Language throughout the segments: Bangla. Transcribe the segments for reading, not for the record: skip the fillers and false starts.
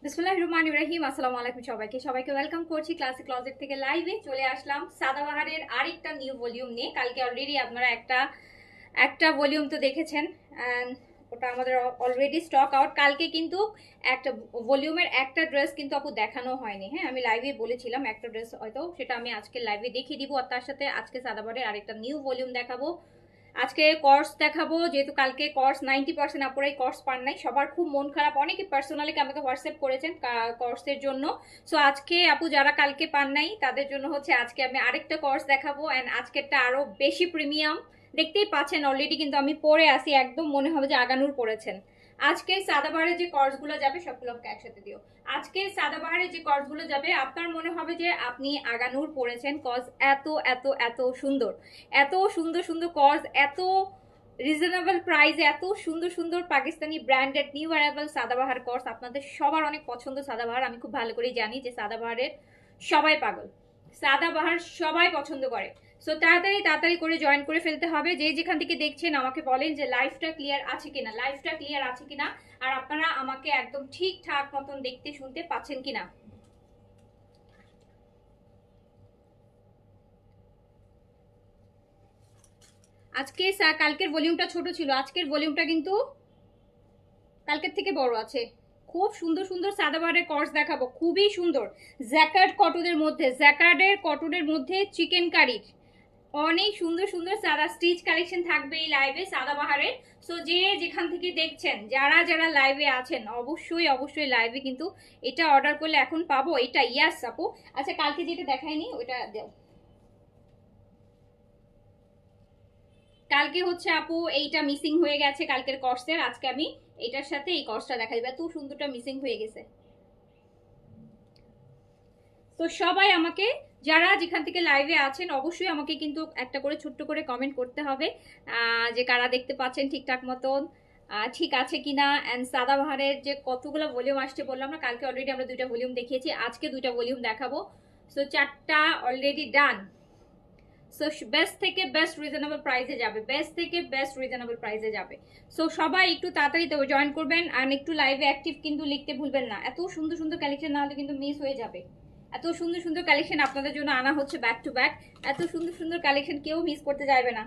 বিসমিল্লাহির রহমানির রহিম। আসসালামু আলাইকুম সবাইকে ওয়েলকাম করছি ক্লাসিক ক্লজেট থেকে। লাইভে চলে আসলাম সাদাবাহারের আরেকটা নিউ ভলিউম নিয়ে। কালকে অলরেডি আপনারা একটা ভলিউম তো দেখেছেন, ওটা আমাদের অলরেডি স্টক আউট। কালকে কিন্তু একটা ভলিউমের একটা ড্রেস কিন্তু আপু দেখানো হয়নি। হ্যাঁ, আমি লাইভে বলেছিলাম একটা ড্রেস হয়তো, সেটা আমি আজকে লাইভে দেখিয়ে দিব। আর তার সাথে আজকে সাদাবাহারের আরেকটা নিউ ভলিউম দেখাবো। আজকে কর্স দেখাবো, যেহেতু কালকে কর্স 90% আপনারাই কর্স পান নাই। সবার খুব মন খারাপ, অনেকে পার্সোনালি আমাকে হোয়াটসঅ্যাপ করেছেন কর্সের জন্য। সো আজকে আপু যারা কালকে পান নাই তাদের জন্য হচ্ছে আজকে আমি আরেকটা কর্স দেখাবো। অ্যান্ড আজকেরটা আরো বেশি প্রিমিয়াম, দেখতেই পাচ্ছেন অলরেডি কিন্তু আমি পরে আসি, একদম মনে হবে যে আগানুর পড়েছেন। আজকে সাদাবাহারে যে কোর্সগুলো যাবে সবগুলো আমাকে একসাথে দিও। আজকে সাদাবাহারে যে কোর্সগুলো যাবে আপনার মনে হবে যে আপনি আগানুর পড়েছেন। কজ এত এত এত সুন্দর, এত সুন্দর সুন্দর কোর্স, এত রিজনেবল প্রাইসে এত সুন্দর সুন্দর Pakistani branded new arrival Sadabahar কোর্স। আপনাদের সবার অনেক পছন্দ সাদাবাহার, আমি খুব ভালো করেই জানি যে সাদাবাহারের সবাই পাগল, সাদাবাহার সবাই পছন্দ করে। সো তাড়াতাড়ি তাড়াতাড়ি করে জয়েন করে ফেলতে হবে। যে যেখান থেকে দেখছেন আমাকে বলেন যে লাইভটা ক্লিয়ার আছে কিনা, লাইভটা ক্লিয়ার আছে কিনা, আর আপনারা আমাকে একদম ঠিকঠাক মতন দেখতে শুনতে পাচ্ছেন কিনা। আজকে কালকের ভলিউমটা ছোট ছিল, আজকের ভলিউমটা কিন্তু কালকের থেকে বড় আছে। খুব সুন্দর সুন্দর সাদাবাহারের কর্স দেখাবো, খুবই সুন্দর। জ্যাকার্ড কটনের মধ্যে, জ্যাকার্ডের কটনের মধ্যে চিকেন কারির অনেক সুন্দর সুন্দর সাদা স্টিচ কালেকশন থাকবে এই লাইভে সাদাবাহারের। সো যে যেখান থেকে দেখছেন, যারা যারা লাইভে আছেন অবশ্যই অবশ্যই লাইভে কিন্তু এটা অর্ডার করলে এখন পাবো এটা। ইয়াস আপু। আচ্ছা কালকে যেটা দেখাইনি ওইটা দাও। কালকে হচ্ছে আপু এইটা মিসিং হয়ে গেছে কালকের কর্সের, আজকে আমি এটার সাথে এই কর্সটা দেখাই দিবে। এত সুন্দরটা মিসিং হয়ে গেছে। তো সবাই আমাকে, যারা যেখান থেকে লাইভে আছেন অবশ্যই আমাকে কিন্তু একটা করে ছোট্ট করে কমেন্ট করতে হবে যে কারা দেখতে পাচ্ছেন ঠিকঠাক মতন, ঠিক আছে কিনা। অ্যান্ড সাদাবাহারের যে কতগুলো ভলিউম আসছে বললাম না, কালকে অলরেডি আমরা 2টা ভলিউম দেখিয়েছি, আজকে 2টা ভলিউম দেখাবো। সো 4টা অলরেডি ডান। সো বেস্ট থেকে বেস্ট রিজনেবল প্রাইসে যাবে, বেস্ট থেকে বেস্ট রিজনেবল প্রাইসে যাবে। সো সবাই একটু তাড়াতাড়ি তো জয়েন করবেন, আর একটু লাইভে অ্যাক্টিভ কিন্তু লিখতে ভুলবেন না। এত সুন্দর সুন্দর কালেকশন না হলে কিন্তু মিস হয়ে যাবে। এত সুন্দর সুন্দর কালেকশন আপনাদের জন্য আনা হচ্ছে ব্যাক টু ব্যাক। এত সুন্দর সুন্দর কালেকশন কেউ মিস করতে চাইবে না,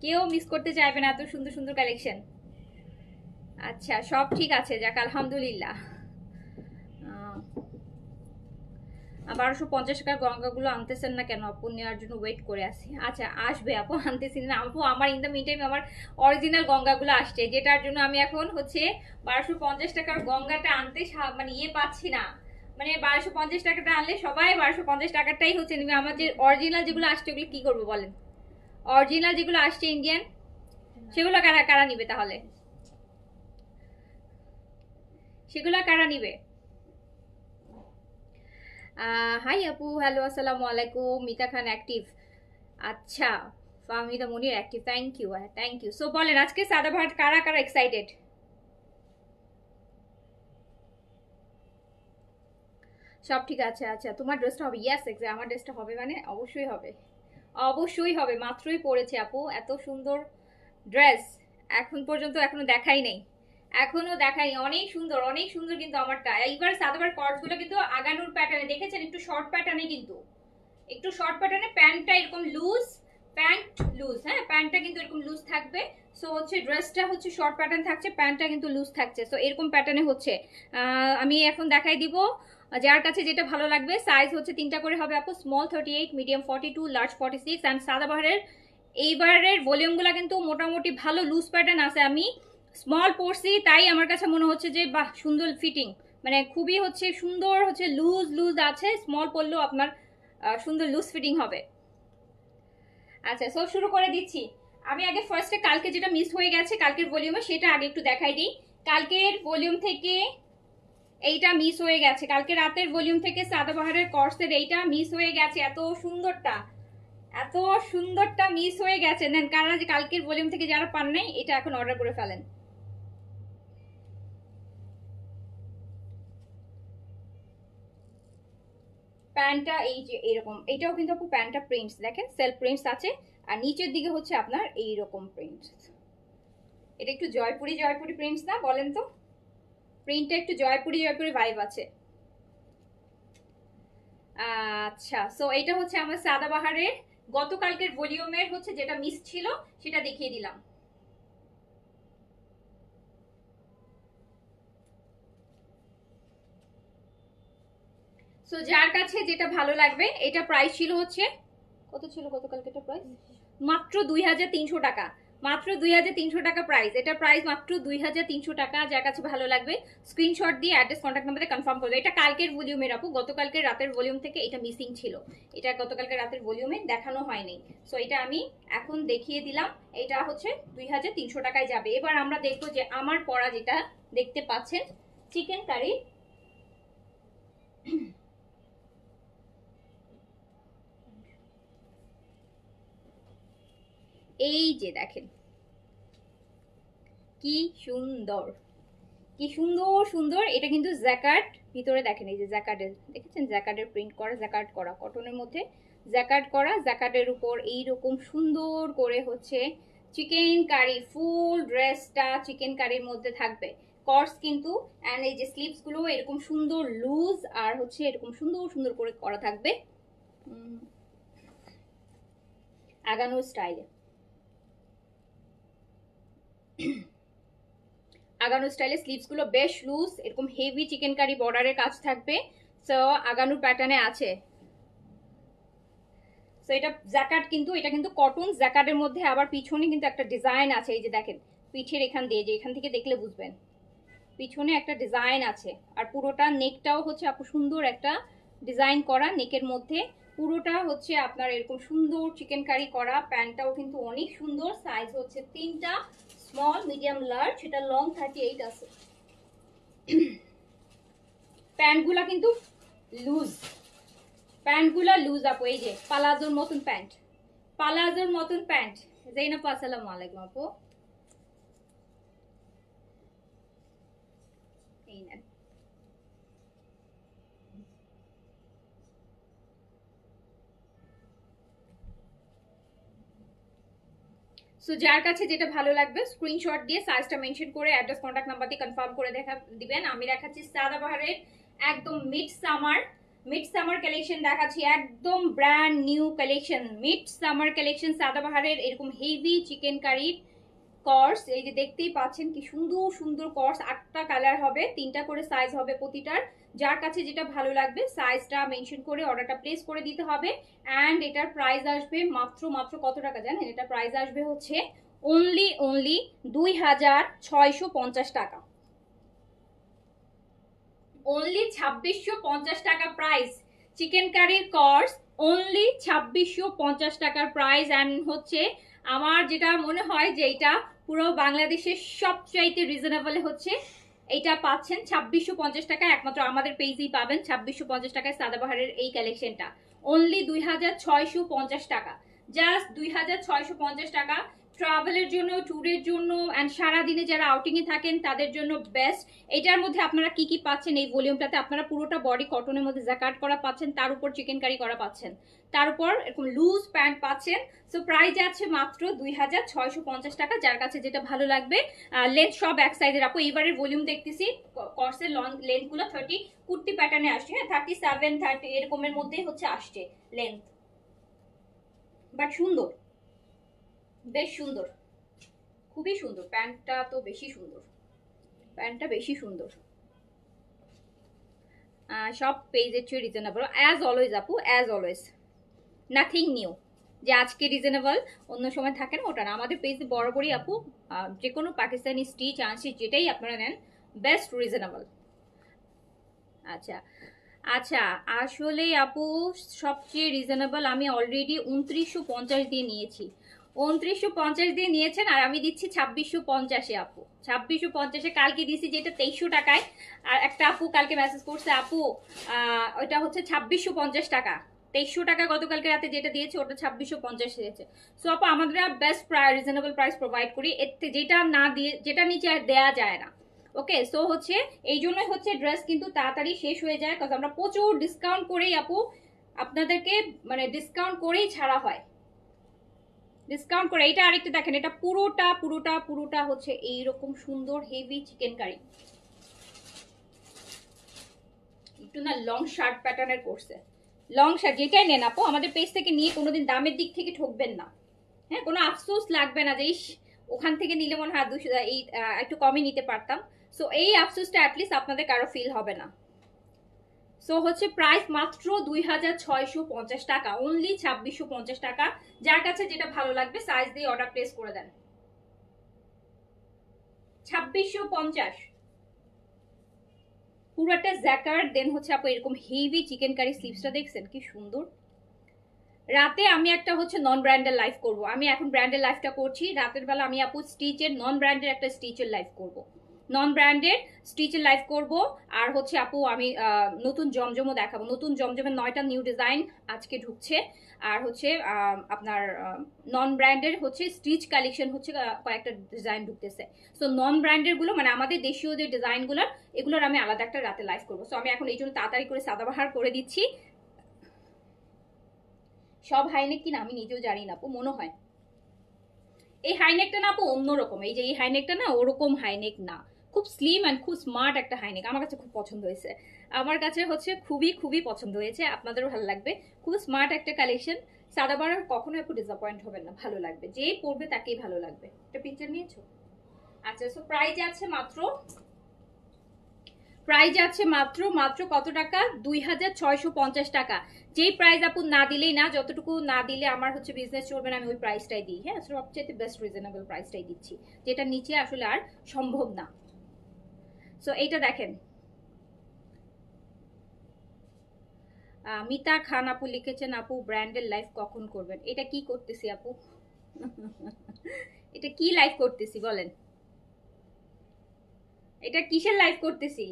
কেউ মিস করতে চাইবে না এত সুন্দর সুন্দর কালেকশন। আচ্ছা সব ঠিক আছে, যাক আলহামদুলিল্লাহ। 1250 টাকার গঙ্গাগুলো আনতেছেন না কেন আপু? নেওয়ার জন্য ওয়েট করে আছি। আচ্ছা আসবে আপু, আনতেছি না আপু। আমার ইন দ্য মিন টাইম আমার অরিজিনাল গঙ্গাগুলো আসছে, যেটার জন্য আমি এখন হচ্ছে 1250 টাকার গঙ্গাটা আনতে মানে পাচ্ছি না। মানে 1250 টাকাটা আনলে সবাই 1250 টাকাটাই হচ্ছে নেবে। আমার যে অরিজিনাল যেগুলো আসছে ওগুলো কি করবো বলেন? অরিজিনাল যেগুলো আসছে ইন্ডিয়ান, সেগুলো কারা কারা নিবে তাহলে? সেগুলো কারা নিবে? হাই আপু, হ্যালো, আসসালামু আলাইকুম। মিতা খান অ্যাক্টিভ, আচ্ছা। Fahmida Monir active, thank you thank you. So বলেন আজকে সাদাবাহার কারা কারা এক্সাইটেড? সব ঠিক আছে। আচ্ছা তোমার ড্রেসটা হবে? ইয়াস এক্স্যাক্ট, আমার ড্রেসটা হবে মানে অবশ্যই হবে, অবশ্যই হবে। মাত্রই পড়েছে আপু, এত সুন্দর ড্রেস এখন পর্যন্ত এখনো দেখাই নেই, এখনো দেখাই। অনেক সুন্দর অনেক সুন্দর কিন্তু আমারটা। এইবার সাদাবার কর্ডসগুলো কিন্তু আগানুর প্যাটার্নে দেখেছেন, একটু শর্ট প্যাটার্নে, কিন্তু একটু শর্ট প্যাটার্নে। প্যান্টটা এরকম লুজ, প্যান্ট লুজ, হ্যাঁ প্যান্টটা কিন্তু এরকম লুজ থাকবে। সো হচ্ছে ড্রেসটা হচ্ছে শর্ট প্যাটার্ন থাকছে, প্যান্টটা কিন্তু লুজ থাকছে। সো এরকম প্যাটার্নে হচ্ছে। আমি এখন দেখাই দিব যার কাছে যেটা ভালো লাগবে। সাইজ হচ্ছে 3টা করে হবে আপু, স্মল 38, মিডিয়াম 42, লার্জ 46। অ্যান্ড সাদাবাহারের এইবারের ভলিউমগুলো কিন্তু মোটামুটি ভালো লুজ প্যাটার্ন আছে। আমি স্মল পরছি তাই আমার কাছে মনে হচ্ছে যে বাহ সুন্দর ফিটিং, মানে খুবই হচ্ছে সুন্দর হচ্ছে লুজ লুজ আছে। স্মল পরলেও আপনার সুন্দর লুজ ফিটিং হবে। আচ্ছা সো শুরু করে দিচ্ছি। আমি আগে ফার্স্টে কালকে যেটা মিস হয়ে গেছে কালকের ভলিউমে সেটা আগে একটু দেখাই দিই। কালকের ভলিউম থেকে এইটা মিস হয়ে গেছে, কালকে রাতের ভলিউম থেকে সাদাবাহারের কর্সের এইটা মিস হয়ে গেছে। এত সুন্দরটা, এত সুন্দরটা মিস হয়ে গেছে। নেন কারা যে কালকের ভলিউম থেকে যারা পান নাই এটা এখন অর্ডার করে ফেলেন। প্যান্টটা এই যে এরকম, এটাও কিন্তু আপু প্যান্টটা প্রিন্টস দেখেন, সেলফ প্রিন্টস আছে। আর নিচের দিকে হচ্ছে আপনার এইরকম প্রিন্টস। এটা একটু জয়পুরি জয়পুরি প্রিন্টস না বলেন তো? প্রিন্টটা একটু জয়পুরি জয়পুরি ভাইব আছে। আচ্ছা, সো এটা হচ্ছে আমার সাদাবাহারের গতকালকের ভলিউমের হচ্ছে যেটা মিস ছিল সেটা দেখিয়ে দিলাম। সো যার কাছে যেটা ভালো লাগবে, এটা প্রাইস ছিল হচ্ছে কত ছিল গতকালকে, এটা প্রাইস মাত্র 2300 টাকা, মাত্র 2300 টাকা প্রাইস। এটা প্রাইস মাত্র 2300 টাকা। যার কাছে ভালো লাগবে স্ক্রিনশট দিয়ে অ্যাড্রেস কন্ট্যাক্ট নাম্বারে কনফার্ম করবে। এটা কালকের ভলিউমের আপু, গতকালকের রাতের ভলিউম থেকে এটা মিসিং ছিল, এটা গতকালকের রাতের ভলিউমে দেখানো হয়নি। সো এটা আমি এখন দেখিয়ে দিলাম, এটা হচ্ছে 2300 টাকায় যাবে। এবার আমরা দেখবো যে আমার পরা যেটা দেখতে পাচ্ছেন চিকেন কারি, এই যে দেখেন কি সুন্দর, কি সুন্দর সুন্দর। এটা কিন্তু জ্যাকার্ড ভিতরে দেখেন, এই যে জ্যাকার্ডের দেখেছেন, জ্যাকার্ডের প্রিন্ট করা, জ্যাকার্ড করা, কটনের মধ্যে জ্যাকার্ড করা, জ্যাকার্ডের উপর এইরকম সুন্দর করে হচ্ছে চিকেন কারি, ফুল ড্রেসটা চিকেন কারির মধ্যে থাকবে। কর্স কিন্তু অ্যান্ড এই যে স্লিভস গুলো এরকম সুন্দর লুজ আর হচ্ছে এরকম সুন্দর সুন্দর করে করা থাকবে আগানো স্টাইলে, আগানো স্টাইলে স্লিভস গুলো বেশ লুজ, এরকম হেভি চিকেন কারি বর্ডারের কাজ থাকবে। সো আগানোর প্যাটার্নে আছে। সো এটা জ্যাকার্ড, কিন্তু এটা কিন্তু কটন জ্যাকার্ডের মধ্যে আবার পিছনে কিন্তু একটা ডিজাইন আছে, এই যে দেখেন পিঠের এখান দিয়ে, যে এখান থেকে দেখলে বুঝবেন পিছনে একটা ডিজাইন আছে। আর পুরোটা নেকটাও হচ্ছে আপু সুন্দর একটা ডিজাইন করা, নেকের মধ্যে পুরোটা হচ্ছে আপনার এরকম সুন্দর চিকেন কারি করা। প্যান্টটাও কিন্তু অনেক সুন্দর, সাইজ হচ্ছে 3টা, স্মল মিডিয়াম লার্জ, এটা লং 38 আছে। প্যান্টগুলা কিন্তু লুজ, প্যান্টগুলা লুজ আপু, এই যে পালাজোর মতন প্যান্ট, পালাজোর মতন প্যান্ট। জাইনাপু আসসালামু আলাইকুম আপু, এই নেন। সো যার কাছে যেটা ভালো লাগবে স্ক্রিনশট দিয়ে সাইজটা মেনশন করে অ্যাড্রেস কন্ট্যাক্ট নাম্বার দিয়ে কনফার্ম করে দিবেন। আমি দেখাচ্ছি সাদাবাহারের একদম মিড সামার কালেকশন দেখাচ্ছি, একদম brand new collection, mid summer collection সাদাবাহারের। এরকম হেভি চিকেন কারির কর্স, এই যে দেখতেই পাচ্ছেন কি সুন্দর সুন্দর কর্স, 8টা কালার হবে, 3টা করে সাইজ হবে প্রতিটার। যার কাছে যেটা ভালো লাগবে সাইজটা মেনশন করে অর্ডারটা প্লেস করে দিতে হবে। অ্যান্ড এটার প্রাইস আসবে মাত্র কত টাকা জানেন? এটা প্রাইস আসবে হচ্ছে অনলি 2650 টাকা, অনলি 2650 টাকা প্রাইস। চিকেন কারির কর্স অনলি 2650 টাকার প্রাইস। অ্যান্ড হচ্ছে আমার যেটা মনে হয় যে এটা পুরো বাংলাদেশের সবচাইতে রিজনেবল হচ্ছে এইটা পাচ্ছেন 2650 টাকা, একমাত্র আমাদের পেজেই পাবেন 2650 টাকায় সাদাবাহারের এই কালেকশনটা। অনলি 2650 টাকা, জাস্ট 2650 টাকা। ট্রাভেলের জন্য, ট্যুরের জন্য অ্যান্ড সারাদিনে যারা আউটিং এ থাকেন তাদের জন্য বেস্ট। এটার মধ্যে আপনারা কি কি পাচ্ছেন এই ভলিউমটাতে? আপনারা পুরোটা বডি কটনের মধ্যে জ্যাকার্ড করা পাচ্ছেন, তার উপর চিকেন কারি করা পাচ্ছেন, তার উপর এরকম লুজ প্যান্ট পাচ্ছেন। সো প্রাইস আছে মাত্র 2650 টাকা। যার কাছে যেটা ভালো লাগবে, লেন্থ সব এক সাইজের আপু। এইবারের ভলিউম দেখতেছি কর্সের লেন্থ গুলো 30 কুর্তি প্যাটার্নে আসছে, হ্যাঁ 37 30 এরকমের মধ্যেই হচ্ছে আসছে লেন্থ, বাট সুন্দর, বেশ সুন্দর, খুবই সুন্দর। প্যান্টটা তো বেশি সুন্দর, প্যান্টটা বেশি সুন্দর। সব পেজের চেয়ে রিজনেবল অ্যাজ অলওয়েজ আপু, অ্যাজ অলওয়েজ, নাথিং নিউ। যে আজকে রিজনেবল অন্য সময় থাকে না, ওটা না। আমাদের পেজে বরাবরই আপু যে কোনো পাকিস্তানি স্টিচ আনছি যেটাই আপনারা নেন বেস্ট রিজনেবল। আচ্ছা আচ্ছা, আসলে আপু সবচেয়ে রিজনেবল আমি অলরেডি 2950 দিয়ে নিয়েছি, 2950 দিয়ে নিয়েছেন, আর আমি দিচ্ছি 2650-এ আপু, 2650-এ। কালকে দিয়েছি যেটা 2300 টাকায়, আর একটা আপু কালকে মেসেজ করছে আপু ওটা হচ্ছে 2650 টাকা, 2300 টাকা গতকালকে রাতে যেটা দিয়েছে ওটা 2650 দিয়েছে। সো আপু আমাদের বেস্ট রিজনেবল প্রাইস প্রোভাইড করি, এতে যেটা না দিয়ে, যেটা নিচে আর দেয়া যায় না। ওকে, সো হচ্ছে এই জন্যই হচ্ছে ড্রেস কিন্তু তাড়াতাড়ি শেষ হয়ে যায়, কারণ আমরা প্রচুর ডিসকাউন্ট করেই আপু আপনাদেরকে, মানে ডিসকাউন্ট করেই ছাড়া হয়, ডিসকাউন্ট করে। এটা আরেকটা দেখেন, এটা পুরোটা হচ্ছে এইরকম সুন্দর হেভি চিকেন কারি, একটু না লং শার্ট প্যাটার্নের করছে, লং শার্ট যেটাই নেন আপু আমাদের পেজ থেকে নিয়ে কোনোদিন দামের দিক থেকে ঠকবেন না। হ্যাঁ, কোনো আফসোস লাগবে না যে ওখান থেকে নিলে মনে হয় 200 এই একটু কমই নিতে পারতাম। সো এই আফসোসটা অ্যাটলিস্ট আপনাদের কারো ফিল হবে না। সো হচ্ছে প্রাইস মাত্র 2650 টাকা, অনলি 2650 টাকা। যার কাছে যেটা ভালো লাগবে সাইজ দিয়ে অর্ডার প্লেস করে দেন। 2650 পুরোটা জ্যাকার্ড, দেন হচ্ছে আপু এরকম হেভি চিকেন কারি স্লিভসটা দেখছেন কি সুন্দর। রাতে আমি একটা হচ্ছে নন ব্র্যান্ডের লাইভ করব, আমি এখন ব্র্যান্ডের লাইভটা করছি, রাতের বেলা আমি আপু স্টিচের নন ব্র্যান্ডের একটা স্টিচের লাইভ করব, নন ব্র্যান্ডের স্টিচের লাইভ করব। আর হচ্ছে আপু আমি নতুন জমজমও দেখাবো, নতুন জমজমের 9টা নিউ ডিজাইন আজকে ঢুকছে। আর হচ্ছে আপনার নন ব্র্যান্ডের হচ্ছে স্টিচ কালেকশন হচ্ছে কয়েকটা ডিজাইন ঢুকতেছে। সো নন ব্র্যান্ডের গুলো মানে আমাদের দেশীয় যে ডিজাইনগুলোর এগুলোর আমি আলাদা একটা রাতে লাইভ করবো। সো আমি এখন এই জন্য তাড়াতাড়ি করে সাদাবাহার করে দিচ্ছি। সব হাইনেক কিনা আমি নিজেও জানি না আপু, মনে হয় এই হাইনেকটা না আপু অন্যরকম, এই যে এই হাইনেকটা না ওরকম হাইনেক না, খুব স্লিম অ্যান্ড খুব স্মার্ট একটা হাইনেক, আমার কাছে খুব পছন্দ হয়েছে, আমার কাছে হচ্ছে খুবই খুবই পছন্দ হয়েছে, আপনাদেরও ভালো লাগবে। খুব স্মার্ট একটা কালেকশন, সাদাবাহার কখনো আপু ডিসঅ্যাপয়েন্ট হবেন না, ভালো লাগবে, যেই পরবে তাকেই ভালো লাগবে। একটা পিকচার নিয়েছো? আচ্ছা, সো প্রাইস আছে মাত্র মাত্র কত টাকা? 2650 টাকা। যেই প্রাইস আপু না দিলেই না, যতটুকু না দিলে আমার হচ্ছে বিজনেস চলবে না, আমি ওই প্রাইসটাই দিই। হ্যাঁ, সবচেয়ে বেস্ট রিজনেবল প্রাইসটাই দিচ্ছি, যেটা নিচে আসলে আর সম্ভব না। সো এইটা দেখেন, মিতা খান আপু লিখেছেন আপু ব্র্যান্ডের লাইভ কখন করবেন? এটা কি করতেছি আপু? এটা কি লাইভ করতেছি বলেন, এটা কিসের লাইভ করতেছি?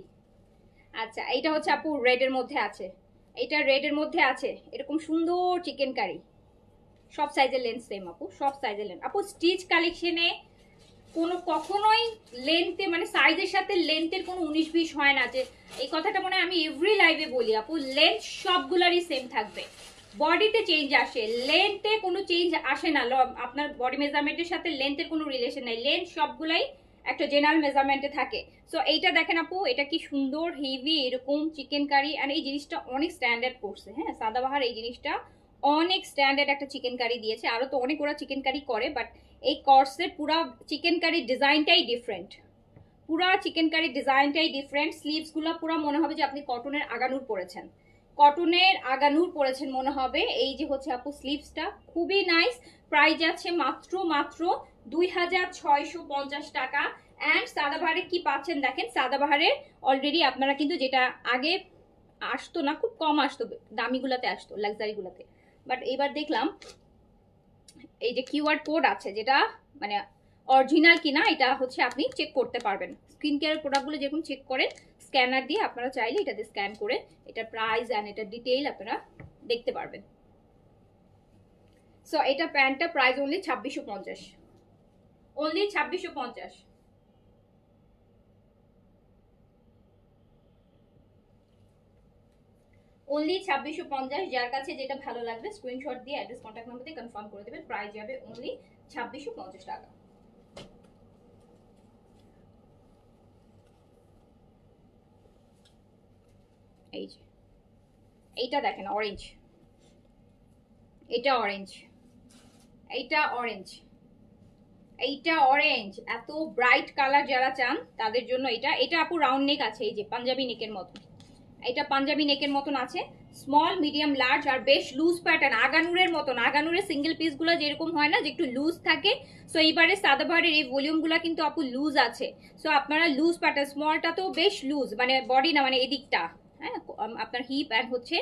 আচ্ছা, এইটা হচ্ছে আপু রেড এর মধ্যে আছে, এটা রেড এর মধ্যে আছে এরকম সুন্দর চিকেন কারি, সব সাইজের লেন্থ সেম আপু, সব সাইজের লেন্থ আপু। স্টিচ কালেকশনে কোনো কখনোই লেন্থে মানে সাইজের সাথে লেন্থের কোনো 19-20 হয় না, যে এই কথাটা মনে হয় আমি এভরি লাইভে বলি আপু, লেন্থ সবগুলারই সেম থাকবে, বডিতে চেঞ্জ আসে, লেন্থে কোনো চেঞ্জ আসে না, আপনার বডি মেজারমেন্টের সাথে লেন্থের কোনো রিলেশন নাই, লেন্থ সবগুলাই একটা জেনারেল মেজারমেন্টে থাকে। সো এইটা দেখেন আপু, এটা কি সুন্দর হেভি এরকম চিকেন কারি, আর এই জিনিসটা অনেক স্ট্যান্ডার্ড করছে। হ্যাঁ, সাদাবাহার এই জিনিসটা অনেক স্ট্যান্ডার্ড একটা চিকেন কারি দিয়েছে, আরো তো অনেক ওরা চিকেন কারি করে, বাট এই কর্সের পুরা চিকেন কারি ডিজাইনটাই ডিফারেন্ট, পুরা চিকেন কারি ডিজাইনটাই ডিফারেন্ট। স্লিভস গুলো পুরো মনে হবে যে আপনি কটনের আগানুর পরেছেন, কটনের আগানুর পরেছেন মনে হবে। এই যে হচ্ছে আপু স্লিভসটা খুবই নাইস, প্রাইস আছে মাত্র 2650 টাকা। অ্যান্ড সাদাবাহারে কি পাচ্ছেন দেখেন, সাদাবাহারে অলরেডি আপনারা কিন্তু যেটা আগে আসতো না, খুব কম আসতো, দামিগুলাতে আসতো, লাক্সারি গুলাতে, বাট এবার দেখলাম এই যে কিউআর কোড আছে, যেটা মানে অরিজিনাল কিনা এটা হচ্ছে আপনি চেক করতে পারবেন। স্কিন কেয়ার প্রোডাক্টগুলো যেরকম চেক করেন স্ক্যানার দিয়ে, আপনারা চাইলে এটাতে স্ক্যান করে এটা প্রাইস অ্যান্ড এটা ডিটেইল আপনারা দেখতে পারবেন। সো এটা প্যান্টটা প্রাইস অনলি 2650, অনলি 2650। অনলি 2650, যার কাছে যেটা ভালো লাগবে স্ক্রিনশট দিয়ে অ্যাড্রেস কন্ট্যাক্ট নাম্বার দিয়ে কনফার্ম করে দেবেন, প্রাইস যাবে অনলি 2650 টাকা। এই যে এইটা দেখেন অরেঞ্জ, এটা অরেঞ্জ, এইটা অরেঞ্জ, এইটা অরেঞ্জ, এত ব্রাইট কালার যারা চান তাদের জন্য এটা। এটা আপু রাউন্ড নেক আছে, এই যে পাঞ্জাবি নেকের মতন, এটা পাঞ্জাবি নেকের মতন আছে, স্মল মিডিয়াম লার্জ, আর বেশ লুজ প্যাটার্ন, আগানুরের মতন। আগানুরের সিঙ্গেল পিস গুলো যেরকম হয় না যে একটু লুজ থাকে, সো এইবারে সাদাবাহারের এই ভলিউম গুলা কিন্তু আপু লুজ আছে। সো আপনারা লুজ প্যাটার্ন, স্মলটা তো বেশ লুজ, মানে বডি না মানে এদিকটা, হ্যাঁ আপনার হিপ অ্যান্ড হচ্ছে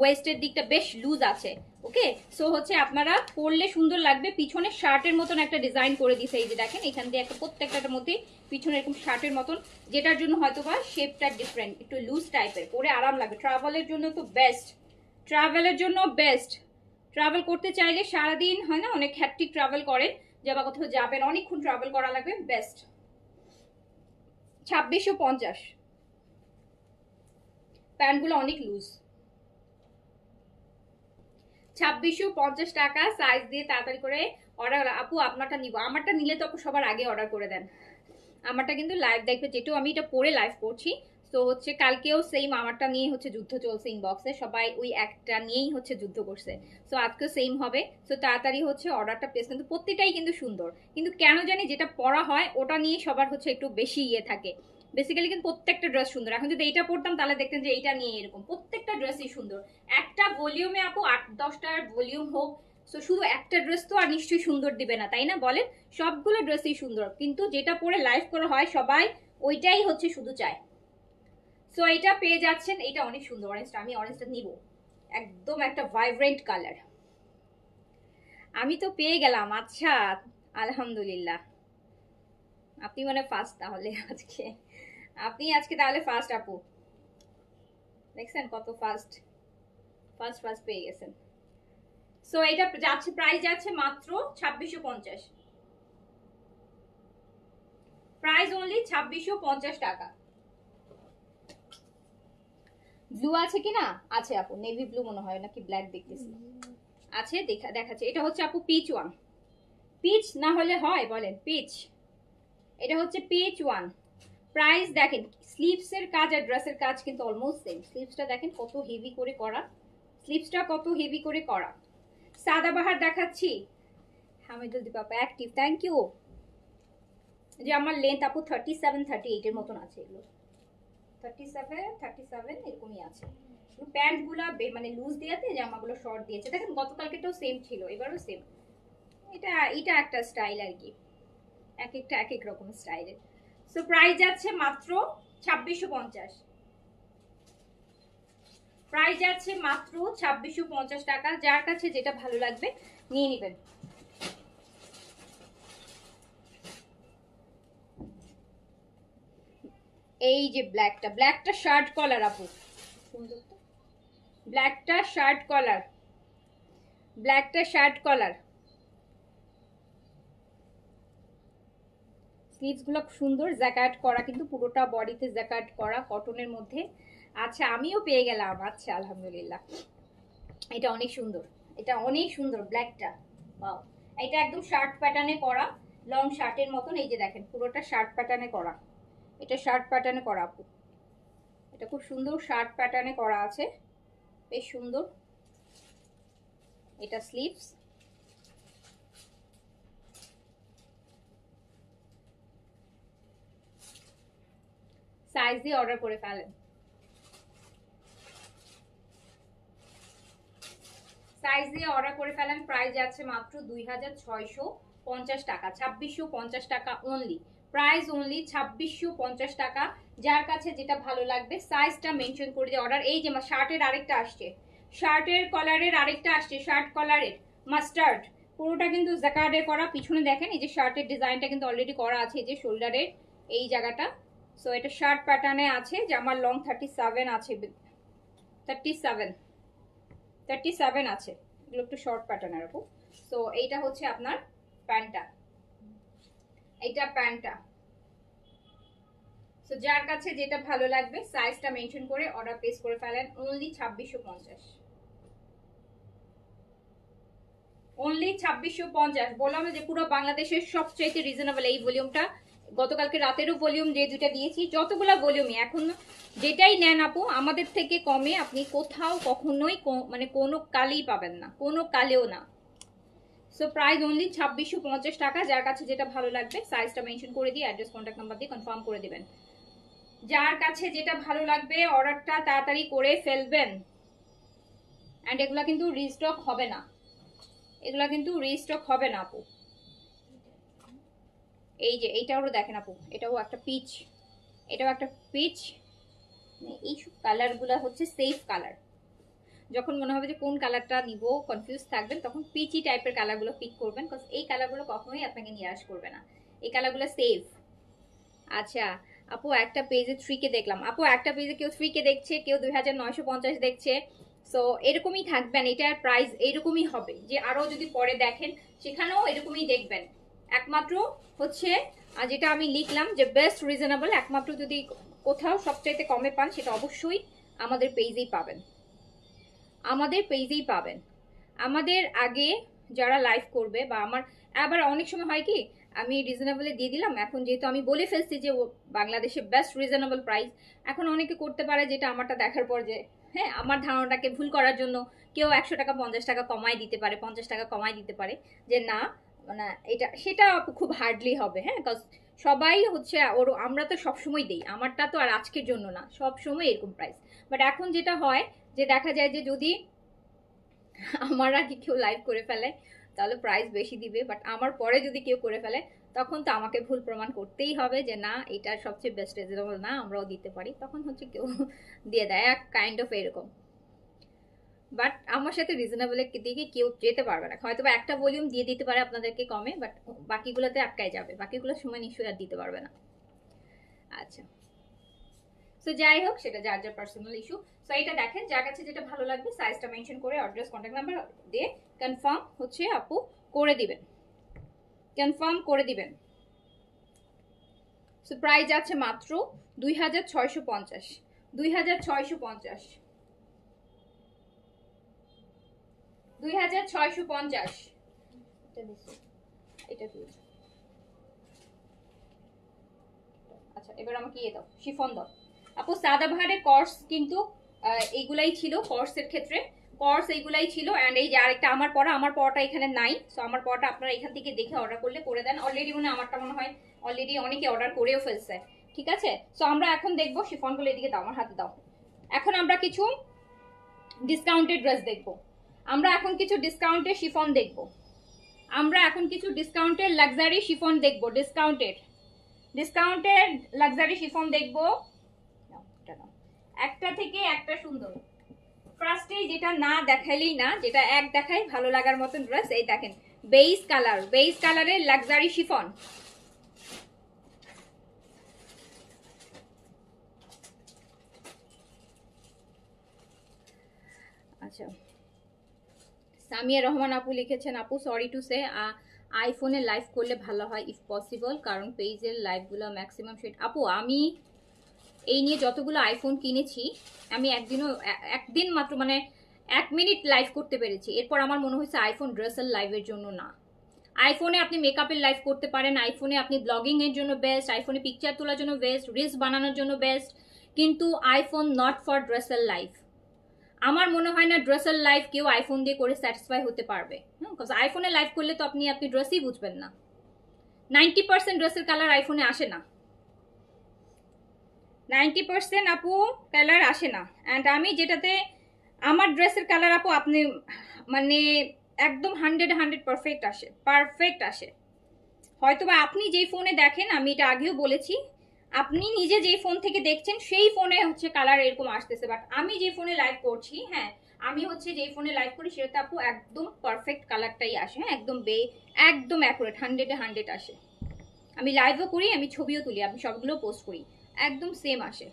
ওয়েস্টের দিকটা বেশ লুজ আছে। ওকে, সো হচ্ছে আপনারা পরলে সুন্দর লাগবে। পিছনে শার্টের মতন একটা ডিজাইন করে দিছে, এই যে দেখেন এখান দিয়ে একটা প্রত্যেকটার মধ্যে পিছনে এরকম শার্টের মতন, যেটার জন্য হয়তো বা শেপটা ডিফারেন্ট, একটু লুজ টাইপের, পরে আরাম লাগবে। ট্রাভেলের জন্য তো বেস্ট, ট্রাভেলের জন্য বেস্ট, ট্রাভেল করতে চাইলে সারাদিন হয় না অনেক হ্যাট্রিক ট্রাভেল করেন, যাবা কোথাও যাবেন অনেকক্ষণ ট্রাভেল করা লাগবে, বেস্ট। 2650, প্যান্টগুলো অনেক লুজ, 2650 টাকা সাইজ দিয়ে তাড়াতাড়ি করে অর্ডার। আপু আপনারটা নিব, আমারটা নিলে তো আপু সবার আগে অর্ডার করে দেন, আমারটা কিন্তু লাইভ দেখবে, যেটাও আমি এটা পরে লাইভ করছি, তো তো হচ্ছে কালকেও সেম আমারটা নিয়ে হচ্ছে যুদ্ধ চলছে ইনবক্সে, সবাই ওই একটা নিয়েই হচ্ছে যুদ্ধ করছে। সো আজকেও সেম হবে। সো তাড়াতাড়ি হচ্ছে অর্ডারটা প্লেস, কিন্তু প্রত্যেকটাই কিন্তু সুন্দর, কিন্তু কেন জানি যেটা পরা হয় ওটা নিয়ে সবার হচ্ছে একটু বেশি ইয়ে থাকে। বেসিক্যালি কিন্তু প্রত্যেকটা ড্রেস সুন্দর। এখন যদি এইটা পরতাম তাহলে দেখতেন যে এইটা নিয়ে এরকম, প্রত্যেকটা ড্রেসই সুন্দর। একটা ভলিউমে আপু 8-10টার ভলিউম হোক, সো শুধু একটা ড্রেস তো আর নিশ্চয়ই সুন্দর দিবে না, তাই না বলেন? সবগুলো ড্রেসই সুন্দর, কিন্তু যেটা পরে লাইভ করা হয় সবাই ওইটাই হচ্ছে শুধু চায়। সো এটা পেয়ে যাচ্ছেন, এটা অনেক সুন্দর অরেঞ্জটা, আমি অরেঞ্জটা নিব, একদম একটা ভাইব্রেন্ট কালার। আমি তো পেয়ে গেলাম। আচ্ছা, আলহামদুলিল্লাহ, আপনি মানে ফার্স্ট তাহলে আজকে, আপনি আজকে তাহলে ফার্স্ট আপু। দেখছেন কত ফার্স্ট ফার্স্ট ফার্স্ট পেয়ে গেছেন। সো এটা যাচ্ছে, প্রাইস যাচ্ছে মাত্র 2650, প্রাইস অনলি 2650 টাকা। ব্লু আছে কিনা? আছে আপু, নেভি ব্লু মনে হয়, নাকি ব্ল্যাক দেখতেছি আছে, দেখাচ্ছে। এটা হচ্ছে আপু পিচ ওয়ান, পিচ না হলে হয় বলেন? পিচ, এটা হচ্ছে পিচ ওয়ান। প্রাইস দেখেন, স্লিভসের কাজ আর ড্রেসের কাজ কিন্তু অলমোস্ট সেম। স্লিভসটা দেখেন কত হেভি করে করা, স্লিভসটা কত হেভি করে করা। সাদাবাহার দেখাচ্ছি, হামিদুল দীপাপা অ্যাক্টিভ, থ্যাংক ইউ। যে আমার লেন্থ আপু 37-38 এর মতন আছে, এগুলো 37 এরকমই আছে। প্যান্টগুলা মানে লুজ দিয়েছে, জামাগুলো শর্ট দিয়েছে। দেখেন গতকালকেটাও সেম ছিল, এবারও সেম। এটা একটা স্টাইল আর কি, এক একটা এক এক রকম স্টাইলের। সো প্রাইস যাচ্ছে মাত্র 2650, প্রাইস যাচ্ছে মাত্র 2650 টাকা। যার কাছে যেটা ভালো লাগবে নিয়ে নেবেন। এই যে ব্ল্যাকটা, ব্ল্যাকটা শার্ট কলার আপু, ব্ল্যাকটা শার্ট কলার, ব্ল্যাকটা শার্ট কলার। স্লিভস গুলো সুন্দর, জ্যাকেট করা, কিন্তু পুরোটা বডিতে জ্যাকেট করা, কটনের মধ্যে। আচ্ছা, আমিও পেয়ে গেলাম। আচ্ছা, আলহামদুলিল্লাহ, এটা অনেক সুন্দর, এটা অনেক সুন্দর ব্ল্যাকটা। ওয়াও, এটা একদম শার্ট প্যাটার্নে করা, লং শার্টের মতন। এই যে দেখেন পুরোটা শার্ট প্যাটার্নে করা, এটা শার্ট প্যাটার্নে করা আপু, এটা খুব সুন্দর শার্ট প্যাটার্নে করা আছে, বেশ সুন্দর। এটা স্লিভস, সাইজ দিয়ে অর্ডার করে ফেলেন, সাইজ দিয়ে অর্ডার করে ফেলেন। প্রাইস যাচ্ছে মাত্র 2650 টাকা, 2650 টাকা অনলি, প্রাইস অনলি 2650 টাকা। যার কাছে যেটা ভালো লাগবে সাইজটা মেনশন করে দিয়ে অর্ডার। এই যে শার্টের আরেকটা আসছে, শার্টের কলারের আরেকটা আসছে, শার্ট কলারের মাস্টার্ড, পুরোটা কিন্তু জ্যাকার্ডের করা। পিছনে দেখেন এই যে শার্টের ডিজাইনটা কিন্তু অলরেডি করা আছে, এই যে শোল্ডারের এই জায়গাটা। সো এটা শার্ট প্যাটার্নে আছে, যে আমার লং 37 আছে, 37 আছে, এগুলো একটু শর্ট প্যাটার্নের আপু। সো এইটা হচ্ছে আপনার প্যান্টটা, এইটা প্যান্টটা। সো যার কাছে যেটা ভালো লাগবে সাইজটা মেনশন করে অর্ডার প্লেস করে ফেলেন। Only 2650, only 2650। বললাম যে পুরো বাংলাদেশের সবচেয়ে রিজনেবল এই ভলিউমটা। গতকালকে রাতেরও ভলিউম যে দুটা দিয়েছি, যতগুলা ভলিউমই এখন যেটাই নেন আপু আমাদের থেকে কমে আপনি কোথাও কখনোই মানে কোনো কালেই পাবেন না, কোনো কালেও না। সো প্রাইস অনলি 2650 টাকা। যার কাছে যেটা ভালো লাগবে সাইজটা মেনশন করে দিয়ে অ্যাড্রেস কন্ট্যাক্ট নাম্বার দিয়ে কনফার্ম করে দিবেন। যার কাছে যেটা ভালো লাগবে অর্ডারটা তাড়াতাড়ি করে ফেলবেন। অ্যান্ড এগুলা কিন্তু রিস্টক হবে না, এগুলা কিন্তু রিস্টক হবে না আপু। এই যে এইটাও দেখেন আপু, এটাও একটা পিচ, এটাও একটা পিচ। এই কালারগুলো হচ্ছে সেফ কালার, যখন মনে হবে যে কোন কালারটা নিব কনফিউজ থাকবেন তখন পিচি টাইপের কালারগুলো পিক করবেন, কজ এই কালারগুলো কখনোই আপনাকে নিরাশ করবে না, এই কালারগুলো সেফ। আচ্ছা আপু, একটা পেজে 3K দেখলাম আপু, একটা পেজে কেউ 3K দেখছে, কেউ 2950 দেখছে। সো এরকমই থাকবেন, এটার প্রাইস এরকমই হবে, যে আরো যদি পরে দেখেন সেখানেও এরকমই দেখবেন। একমাত্র হচ্ছে যেটা আমি লিখলাম যে বেস্ট রিজনেবল, একমাত্র যদি কোথাও সবচাইতে কমে পান সেটা অবশ্যই আমাদের পেজেই পাবেন, আমাদের পেজেই পাবেন। আমাদের আগে যারা লাইভ করবে বা আমার, আবার অনেক সময় হয় কি আমি রিজনেবলে দিয়ে দিলাম। এখন যেহেতু আমি বলে ফেলছি যে বাংলাদেশে বেস্ট রিজনেবল প্রাইস, এখন অনেকে করতে পারে যেটা আমারটা দেখার পর যে হ্যাঁ আমার ধারণাটাকে ভুল করার জন্য কেউ 100 টাকা 50 টাকা কমাই দিতে পারে, 50 টাকা কমাই দিতে পারে, যে না মানে এটা সেটা খুব হার্ডলি হবে। হ্যাঁ, বিকজ সবাই হচ্ছে ওর, আমরা তো সবসময় দিই, আমারটা তো আর আজকের জন্য না, সব সময় এরকম প্রাইস। বাট এখন যেটা হয় যে দেখা যায় যে যদি আমার আগে কেউ লাইভ করে ফেলে তাহলে প্রাইস বেশি দিবে, বাট আমার পরে যদি কেউ করে ফেলে তখন তো আমাকে ভুল প্রমাণ করতেই হবে যে না এটা সবচেয়ে বেস্ট রিজনেবল না, আমরাও দিতে পারি, তখন হচ্ছে কেউ দিয়ে দেয় এক কাইন্ড অফ এরকম। বাট আমার সাথে রিজনেবলের দিকে কেউ যেতে পারবে না, হয়তো বা একটা ভলিউম দিয়ে দিতে পারে আপনাদেরকে কমে, বাট বাকিগুলোতে আটকায় যাবে, বাকিগুলোর সময় নিশ্চয়ই আর দিতে পারবে না। আচ্ছা, সো যাই হোক সেটা যার যার পার্সোনাল ইস্যু। সো এটা দেখেন যার কাছে যেটা ভালো লাগবে সাইজটা মেনশন করে অ্যাড্রেস কন্ট্যাক্ট নাম্বার দিয়ে কনফার্ম হচ্ছে আপু করে দিবেন, কনফার্ম করে দিবেন। সো প্রাইস আছে মাত্র 2650, 2650, 2650। এটা দিয়ে আচ্ছা, এবার আমাকে ইয়ে দাও, শিফন দাও আপু। সাদাবাহারের কর্স কিন্তু এইগুলাই ছিল, কর্সের ক্ষেত্রে কর্স এইগুলাই ছিল। অ্যান্ড এই যে আরেকটা আমার পড়া, আমার পড়াটা এখানে নাই। সো আমার পড়াটা আপনারা এখান থেকে দেখে অর্ডার করলে করে দেন। অলরেডি মনে আমারটা মনে হয় অলরেডি অনেকে অর্ডার করেও ফেলছে, ঠিক আছে। সো আমরা এখন দেখবো শিফনগুলো, এদিকে দাও, আমার হাতে দাও। এখন আমরা কিছু ডিসকাউন্টেড ড্রেস দেখবো, আমরা এখন কিছু ডিসকাউন্টের শিফন দেখবো, আমরা এখন কিছু ডিসকাউন্টের লাক্সারি শিফন দেখবো, ডিসকাউন্টের লাক্সারি শিফন দেখবো। একটা থেকে একটা সুন্দর। ফার্স্টে যেটা না দেখাইলেই না, যেটা এক দেখাই ভালো লাগার মতন ড্রেস, এই দেখেন বেইজ কালার, বেইজ কালারের লাক্সারি শিফন। আচ্ছা, সামিয়া রহমান আপু লিখেছেন, আপু সরি টু সে আইফোনে লাইভ করলে ভালো হয় ইফ পসিবল, কারণ পেজের লাইভগুলো ম্যাক্সিমাম সেট। আপু আমি এই নিয়ে যতগুলো আইফোন কিনেছি আমি একদিন মাত্র মানে 1 মিনিট লাইভ করতে পেরেছি, এরপর আমার মনে হয়েছে আইফোন ড্রেসের লাইভের জন্য না। আইফোনে আপনি মেকআপের লাইভ করতে পারেন, আইফোনে আপনি ব্লগিং এর জন্য বেস্ট, আইফোনে পিকচার তোলার জন্য বেস্ট, রিলস বানানোর জন্য বেস্ট, কিন্তু আইফোন নট ফর ড্রেসের লাইভ। আমার মনে হয় না ড্রেসের লাইভ কেউ আইফোন দিয়ে করে স্যাটিসফাই হতে পারবে। বিকজ আইফোনে লাইভ করলে তো আপনি ড্রেসই বুঝবেন না। 90% ড্রেসের কালার আইফোনে আসে না, 90% আপু কালার আসে না। অ্যান্ড আমি যেটাতে আমার ড্রেসের কালার আপু আপনি মানে একদম 100 পারফেক্ট আসে, পারফেক্ট আসে। হয়তো বা আপনি যেই ফোনে দেখেন, আমি এটা আগেও বলেছি, আপনি নিজে যেই ফোন থেকে দেখছেন সেই ফোনে হচ্ছে কালার এরকম আসতেছে, বাট আমি যে ফোনে লাইভ করছি, হ্যাঁ আমি হচ্ছে যেই ফোনে লাইভ করি সেটাতে আপু একদম পারফেক্ট কালারটাই আসে। হ্যাঁ একদম একদম অ্যাকুরেট, 100-এ 100 আসে। আমি লাইভও করি, আমি ছবিও তুলি, আমি সবগুলো পোস্ট করি, একদম সেম আসে।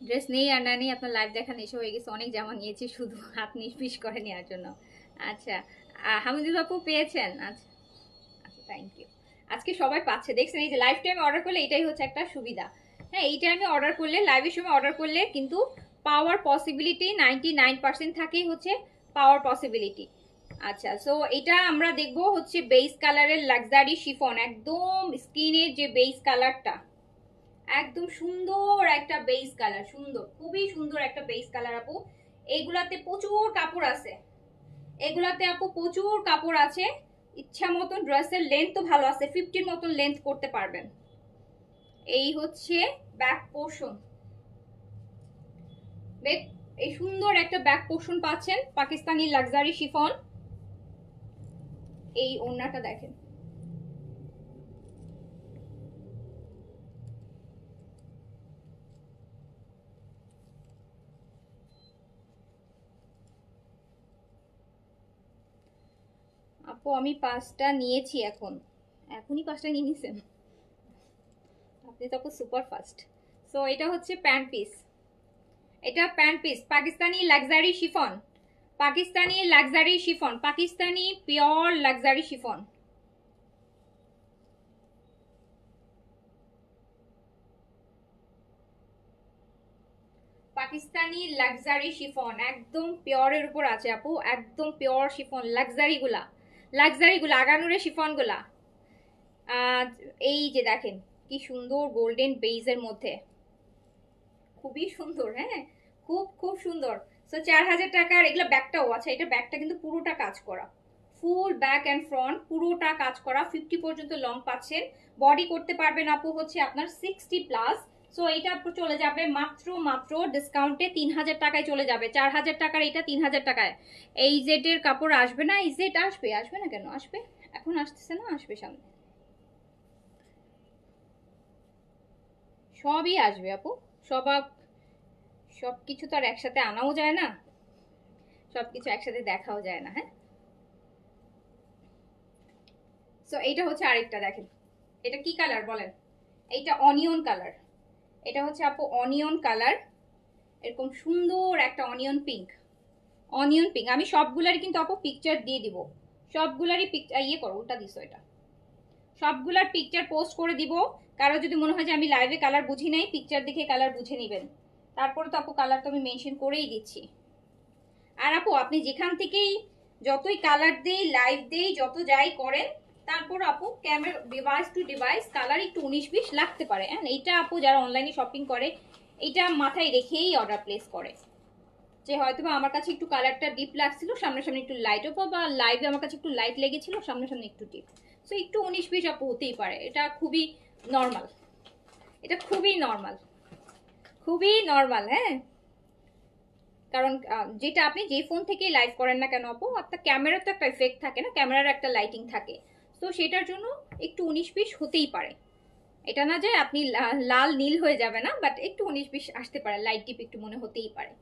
ড্রেস নেই আর না নেই, আপনার লাইভ দেখা নেশা হয়ে গেছে, অনেক জামা নিয়েছি শুধু হাত নিষ্পিস করে নেওয়ার জন্য। আচ্ছা, হামিদুল আপু পেয়েছেন? আচ্ছা আচ্ছা, থ্যাংক ইউ। আজকে সবাই পাচ্ছে, দেখছেন এই যে লাইভ টাইমে অর্ডার করলে এটাই হচ্ছে একটা সুবিধা। হ্যাঁ এই টাইমে অর্ডার করলে, লাইভের সময় অর্ডার করলে কিন্তু পাওয়ার পসিবিলিটি 99% থাকেই হচ্ছে পাওয়ার পসিবিলিটি। আচ্ছা, সো এটা আমরা দেখবো হচ্ছে বেস কালারের লাক্সারি শিফন, একদম স্কিনের যে বেস কালারটা, একদম সুন্দর একটা বেস কালার, সুন্দর, খুবই সুন্দর একটা বেস কালার আপু। এইগুলাতে প্রচুর কাপড় আছে, এগুলাতে আপু প্রচুর কাপড় আছে, ইচ্ছা মতন ড্রেসের লেন্থও ভালো আছে, 50 মতন লেন্থ করতে পারবেন। এই হচ্ছে ব্যাক পোর্শন, এই সুন্দর একটা ব্যাক পোর্শন পাচ্ছেন, পাকিস্তানি লাক্সারি শিফন। এই ওড়নাটা দেখেন, আপু আমি 5টা নিয়েছি, এখনই 5টা নিয়ে নিছেন আপনি তো আপু সুপার ফাস্ট। সো এটা হচ্ছে প্যান্ট পিস, এটা pant piece Pakistani luxury chiffon, Pakistani luxury chiffon, Pakistani pure luxury chiffon. Pakistani luxury chiffon, একদম পিওরের উপর আছে আপু, একদম পিওর শিফন, লাক্সারিগুলা আগানুরের শিফনগুলা। এই যে দেখেন কি সুন্দর গোল্ডেন বেইজের মধ্যে, খুবই সুন্দর। হ্যাঁ, খুব খুব সুন্দর। সো 4000 টাকার এগুলো। ব্যাগটাও আছে, এটা ব্যাগটা কিন্তু পুরোটা কাজ করা, ফুল ব্যাক অ্যান্ড ফ্রন্ট পুরোটা কাজ করা। 50 পর্যন্ত লং পাচ্ছেন। বডি করতে পারবেন আপু হচ্ছে আপনার 60+। সো এইটা চলে যাবে মাত্র ডিসকাউন্টে 3000 টাকায় চলে যাবে। 4000 টাকার এটা 3000 টাকায়। এই জেটের কাপড় আসবে না? এই জেট আসবে না কেন? আসবে, এখন আসতেছে না, আসবে সামনে, সবই আসবে আপু। সবকিছু তো আর একসাথে আনাও যায় না, সবকিছু একসাথে দেখাও যায় না। হ্যাঁ, সো এইটা হচ্ছে আরেকটা, দেখেন এটা কি কালার বলেন? এইটা অনিয়ন কালার। এটা হচ্ছে আপু অনিয়ন কালার, এরকম সুন্দর একটা অনিয়ন পিঙ্ক। আমি সবগুলারই কিন্তু আপু পিকচার দিয়ে দিব, সবগুলারই পিকচার করো, উল্টা দিছো এটা, সবগুলার পিকচার পোস্ট করে দিব। কারো যদি মনে হয় যে আমি লাইভে কালার বুঝি নাই, পিকচার দেখে কালার বুঝে নেবেন। তারপরে তো আপু কালার তো আমি মেনশন করেই দিচ্ছি। আর আপু আপনি যেখান থেকেই যতই কালার দেই, লাইভ দেই, যত যাই করেন, তারপর আপু camera device to device colour একটু 19-20 লাগতে পারে। হ্যাঁ, এইটা আপু যারা অনলাইনে শপিং করে এটা মাথায় রেখেই অর্ডার প্লেস করে, যে হয়তো বা আমার কাছে একটু কালারটা ডিপ লাগছিল, সামনাসামনি একটু লাইটও, বা লাইভে আমার কাছে একটু লাইট লেগেছিল, সামনাসামনি একটু ডিপ। সো একটু 19-20 আপু হতেই পারে, এটা খুবই নর্মাল, এটা খুবই নর্মাল, খুবই নর্মাল। হ্যাঁ, কারণ যেটা আপনি যে ফোন থেকে লাইভ করেন না কেন আপু, আপনার ক্যামেরার তো একটা এফেক্ট থাকে না, ক্যামেরার একটা লাইটিং থাকে, তো সেটার জন্য একটু 19-20 হতেই পারে। এটা না যে আপনি লাল নীল হয়ে যাবে না, বাট একটু 19-20 আসতে পারে, লাইট ডিপ একটু মনে হতেই পারে।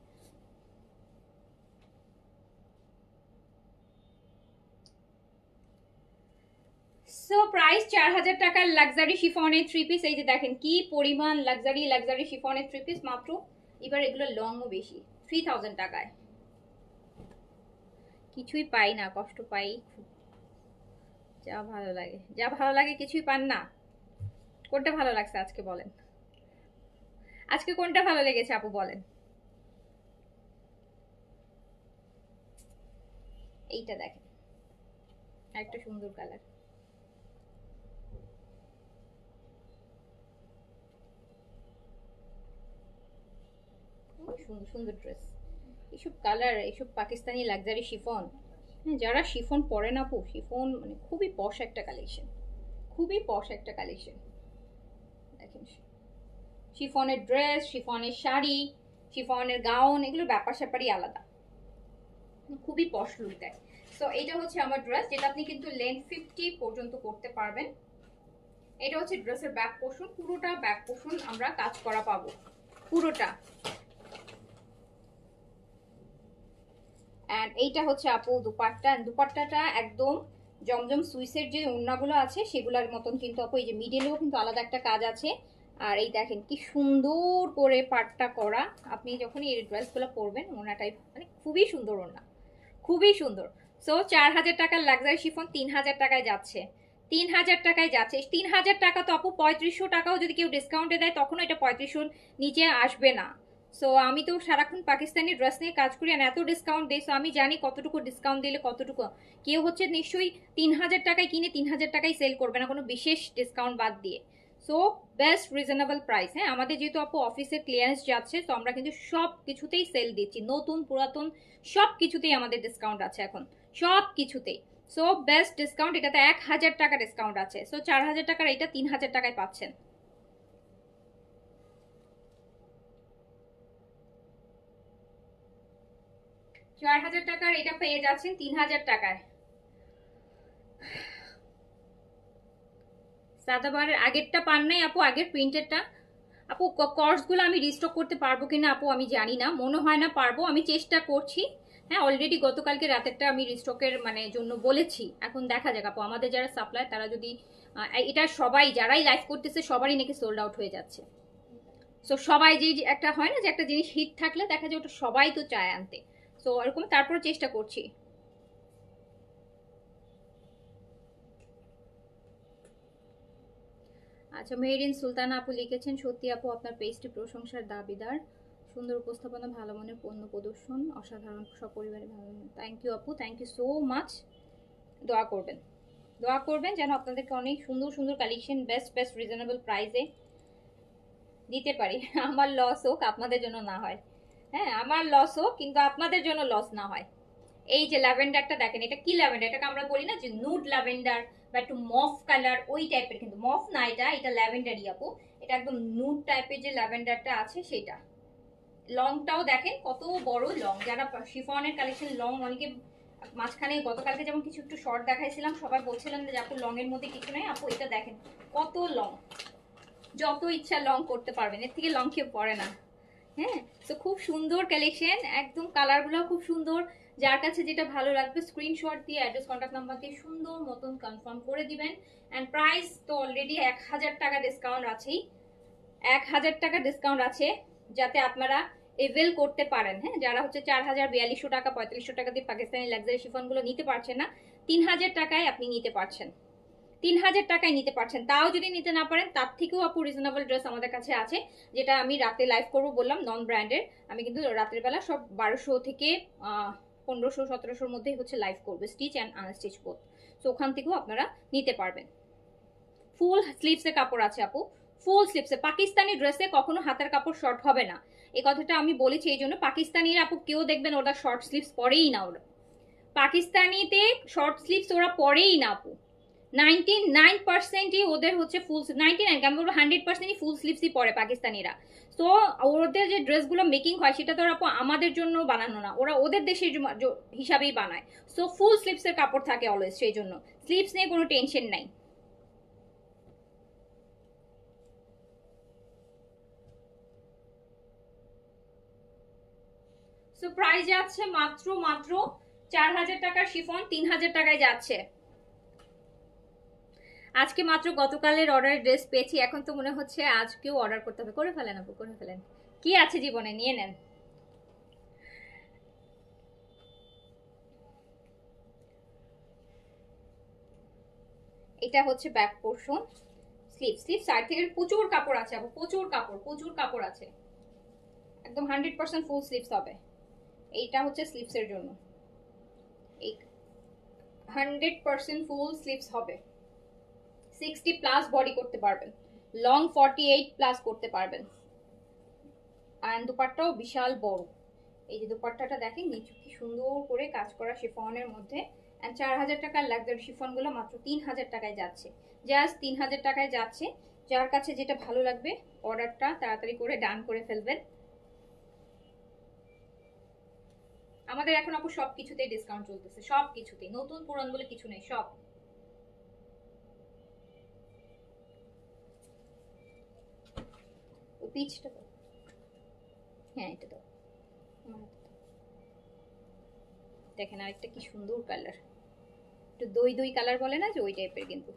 সো প্রাইস 4000 টাকার লাক্সারি শিফনের 3 পিস। এই যে দেখেন কি পরিমাণ লাক্সারি শিফনের 3 পিস মাত্র। এবার এগুলো লংও বেশি, 3000 টাকায়। কিছুই পাই না, কষ্ট পাই খুব। যা ভালো লাগে কিছুই পান না। কোনটা ভালো লাগছে আজকে বলেন, আজকে কোনটা ভালো লেগেছে আপু বলেন? এইটা দেখেন, একটা সুন্দর কালার, সুন্দর সুন্দর ড্রেস। এইসব কালার, এইসব পাকিস্তানি লাক্সারি শিফন, হ্যাঁ যারা শিফন পরে না আপু, শিফন মানে খুবই পশ একটা কালেকশন, খুবই পশ একটা কালেকশন। দেখেন শিফনের ড্রেস, শিফনের শাড়ি, শিফনের গাউন, এগুলোর ব্যাপার স্যাপারই আলাদা, খুবই পশ লুক দেয়। সো এটা হচ্ছে আমার ড্রেস, যেটা আপনি কিন্তু লেন্থ 50 পর্যন্ত করতে পারবেন। এটা হচ্ছে ড্রেসের ব্যাক পোর্শন, পুরোটা ব্যাক পোর্শন আমরা কাজ করা পাবো, পুরোটা। এন্ড এইটা হচ্ছে আপু দুপাট্টা, দুপাট্টাটা একদম জমজম সুইসের যে ওড়নাগুলো আছে সেগুলোর মতন কিন্তু আপু, এই যে মিডলেও কিন্তু আলাদা একটা কাজ আছে। আর এই দেখেন কি সুন্দর করে পাটটা করা, আপনি যখন এই ড্রেসগুলো পরবেন ওড়নাটাই মানে খুবই সুন্দর ওড়না, খুবই সুন্দর। সো 4000 টাকার লাক্সারি শিফন 3000 টাকায় যাচ্ছে, 3000 টাকায় যাচ্ছে। 3000 টাকা তো আপু 3500 টাকাও যদি কেউ ডিসকাউন্টে দেয় তখনও এটা 3500 নিচে আসবে না। সো আমি তো সারাক্ষণ পাকিস্তানি ড্রেস নিয়ে কাজ করি আর এত ডিসকাউন্ট দিই, সো আমি জানি কতটুকু ডিসকাউন্ট দিলে কতটুকু। কেউ হচ্ছে নিশ্চয়ই 3000 টাকায় কিনে 3000 টাকায় সেল করবে না কোনো বিশেষ ডিসকাউন্ট বাদ দিয়ে। So best reasonable price. হ্যাঁ, আমাদের যেহেতু আপু অফিসের ক্লিয়ারেন্স যাচ্ছে, তো আমরা কিন্তু সব কিছুতেই সেল দিচ্ছি, নতুন পুরাতন সব কিছুতেই আমাদের ডিসকাউন্ট আছে এখন, সব কিছুতেই। সো বেস্ট ডিসকাউন্ট, এটাতে 1000 টাকা ডিসকাউন্ট আছে। সো 4000 টাকার এটা 3000 টাকায় পাচ্ছেন। 4000 টাকার এটা পেয়ে যাচ্ছেন 3000 টাকায়। সাদাবাহারের আগেরটা পান নাই আপু, আগের প্রিন্টেরটা আপু। কর্সগুলো আমি রিস্টক করতে পারবো কিনা আপু আমি জানি না, মনে হয় না পারবো, আমি চেষ্টা করছি। হ্যাঁ, অলরেডি গতকালকে রাতেরটা আমি রিস্টকের মানে জন্য বলেছি, এখন দেখা যাক আপু। আমাদের যারা সাপ্লাই তারা যদি এটা সবাই যারাই লাইভ করতেছে সবারই নাকি সোল্ড আউট হয়ে যাচ্ছে। সো সবাই যে একটা হয় না যে একটা জিনিস হিট থাকলে দেখা যায় ওটা সবাই তো চায় আনতে, সো এরকম তারপরে চেষ্টা করছি। আচ্ছা, মেরিন সুলতানা আপু লিখেছেন, সত্যি আপু আপনার পেজটি প্রশংসার দাবিদার। সুন্দর উপস্থাপনা, ভালো মনের পণ্য প্রদর্শন, অসাধারণ, সপরিবারে ভালো। থ্যাংক ইউ আপু, থ্যাংক ইউ সো মাচ। দোয়া করবেন, দোয়া করবেন যেন আপনাদেরকে অনেক সুন্দর সুন্দর কালেকশন বেস্ট বেস্ট রিজনেবল প্রাইসে দিতে পারি। আমার লস হোক, আপনাদের জন্য না হয়। হ্যাঁ, আমার লস হোক কিন্তু আপনাদের জন্য লস না হয়। এই যে ল্যাভেন্ডারটা দেখেন, এটা কি ল্যাভেন্ডার? এটাকে আমরা বলি না যে নুড ল্যাভেন্ডার বা একটু মফ কালার, ওই টাইপের, কিন্তু মফ না, এটা ল্যাভেন্ডারই আপু। এটা একদম নুড টাইপের যে ল্যাভেন্ডারটা আছে সেটা। লংটাও দেখেন কত বড় লং। যারা শিফনের কালেকশন লং, অনেকে মাঝখানে গতকালকে যেমন কিছু একটু শর্ট দেখাইছিলাম, সবাই বলছিলেন যে আপু লং এর মধ্যে কিছু নেই। আপু এটা দেখেন কত লং, যত ইচ্ছা লং করতে পারবেন, এর থেকে লং কেউ পরে না। হ্যাঁ, তো খুব সুন্দর কালেকশন, একদম কালারগুলো খুব সুন্দর। যার কাছে যেটা ভালো লাগবে স্ক্রিনশট দিয়ে অ্যাড্রেস কন্ট্যাক্ট নাম্বার দিয়ে সুন্দর মতন কনফার্ম করে দিবেন। অ্যান্ড প্রাইস তো অলরেডি 1000 টাকা ডিসকাউন্ট আছেই, 1000 টাকা ডিসকাউন্ট আছে, যাতে আপনারা এভেল করতে পারেন। হ্যাঁ, যারা হচ্ছে 4042 টাকা 3500 টাকা দিয়ে পাকিস্তানি লাক্সারি শিফনগুলো নিতে পারছেন না, 3000 টাকায় আপনি নিতে পারছেন, 3000 টাকায় নিতে পারছেন। তাও যদি নিতে না পারেন, তার থেকেও আপু রিজনেবল ড্রেস আমাদের কাছে আছে, যেটা আমি রাতে লাইভ করবো বললাম, নন ব্র্যান্ডের। আমি কিন্তু রাতের বেলা সব 1200 থেকে 1500 1700-র মধ্যেই হচ্ছে লাইভ করবো, স্টিচ অ্যান্ড আনস্টিচ বোথ। তো ওখান থেকেও আপনারা নিতে পারবেন। ফুল স্লিভসের কাপড় আছে আপু, ফুল স্লিভসে। পাকিস্তানি ড্রেসে কখনো হাতের কাপড় শর্ট হবে না, এই কথাটা আমি বলেছি এই জন্য। পাকিস্তানিরা আপু কেউ দেখবেন ওরা শর্ট স্লিভস পরেই না, ওরা পাকিস্তানিতে শর্ট স্লিভস ওরা পরেই না আপু। 99%ই ওদের হচ্ছে ফুল, 99 আমি বলবো 100%ই ফুল স্লিভসই পরে পাকিস্তানিরা। তো ওদের যে ড্রেসগুলো মেকিং হয় সেটা তো আপু আমাদের জন্য বানানো না, ওরা ওদের দেশের হিসাবেই বানায়। সো ফুল স্লিভসের কাপড় থাকে অলওয়েজ, সেই জন্য স্লিভস নিয়ে কোনো টেনশন নাই। সো প্রাইস যাচ্ছে মাত্র মাত্র 4000 টাকার শিফন 3000 টাকায় যাচ্ছে। আজকে মাত্র গতকালের অর্ডারের ড্রেস পেয়েছি, এখন তো মনে হচ্ছে আজকেও অর্ডার করতে হবে। করে ফেলেন আপু, করে ফেলেন, কি আছে জীবনে, নিয়ে নেন। এটা হচ্ছে back portion, sleeve, sleeve side থেকে প্রচুর কাপড় আছে আপু, প্রচুর কাপড়, প্রচুর কাপড় আছে, একদম 100% ফুল স্লিভস হবে। এইটা হচ্ছে স্লিভসের জন্য, এই 100% ফুল স্লিভস হবে। 60+ বডি করতে পারবেন, লং 48+ করতে পারবেন। আর দুপাট্টাও বিশাল বড়। এই যে দুপাট্টাটা দেখেন নিচু কি সুন্দর করে কাজ করা শিফনের মধ্যে। 4000 টাকার লাক্সারি শিফন গুলো মাত্র 3000 টাকায় যাচ্ছে, জাস্ট 3000 টাকায় যাচ্ছে। যার কাছে যেটা ভালো লাগবে অর্ডারটা তাড়াতাড়ি করে ডান করে ফেলবেন। আমাদের এখন আপু সবকিছুতেই ডিসকাউন্ট চলতেছে, সবকিছুতেই, নতুন পুরান বলে কিছু নেই, সব। পিচটা তো, হ্যাঁ এটা তো দেখেন, আরেকটা কি সুন্দর কালার, একটু দই দই কালার বলে না যে, ওই টাইপের কিন্তু।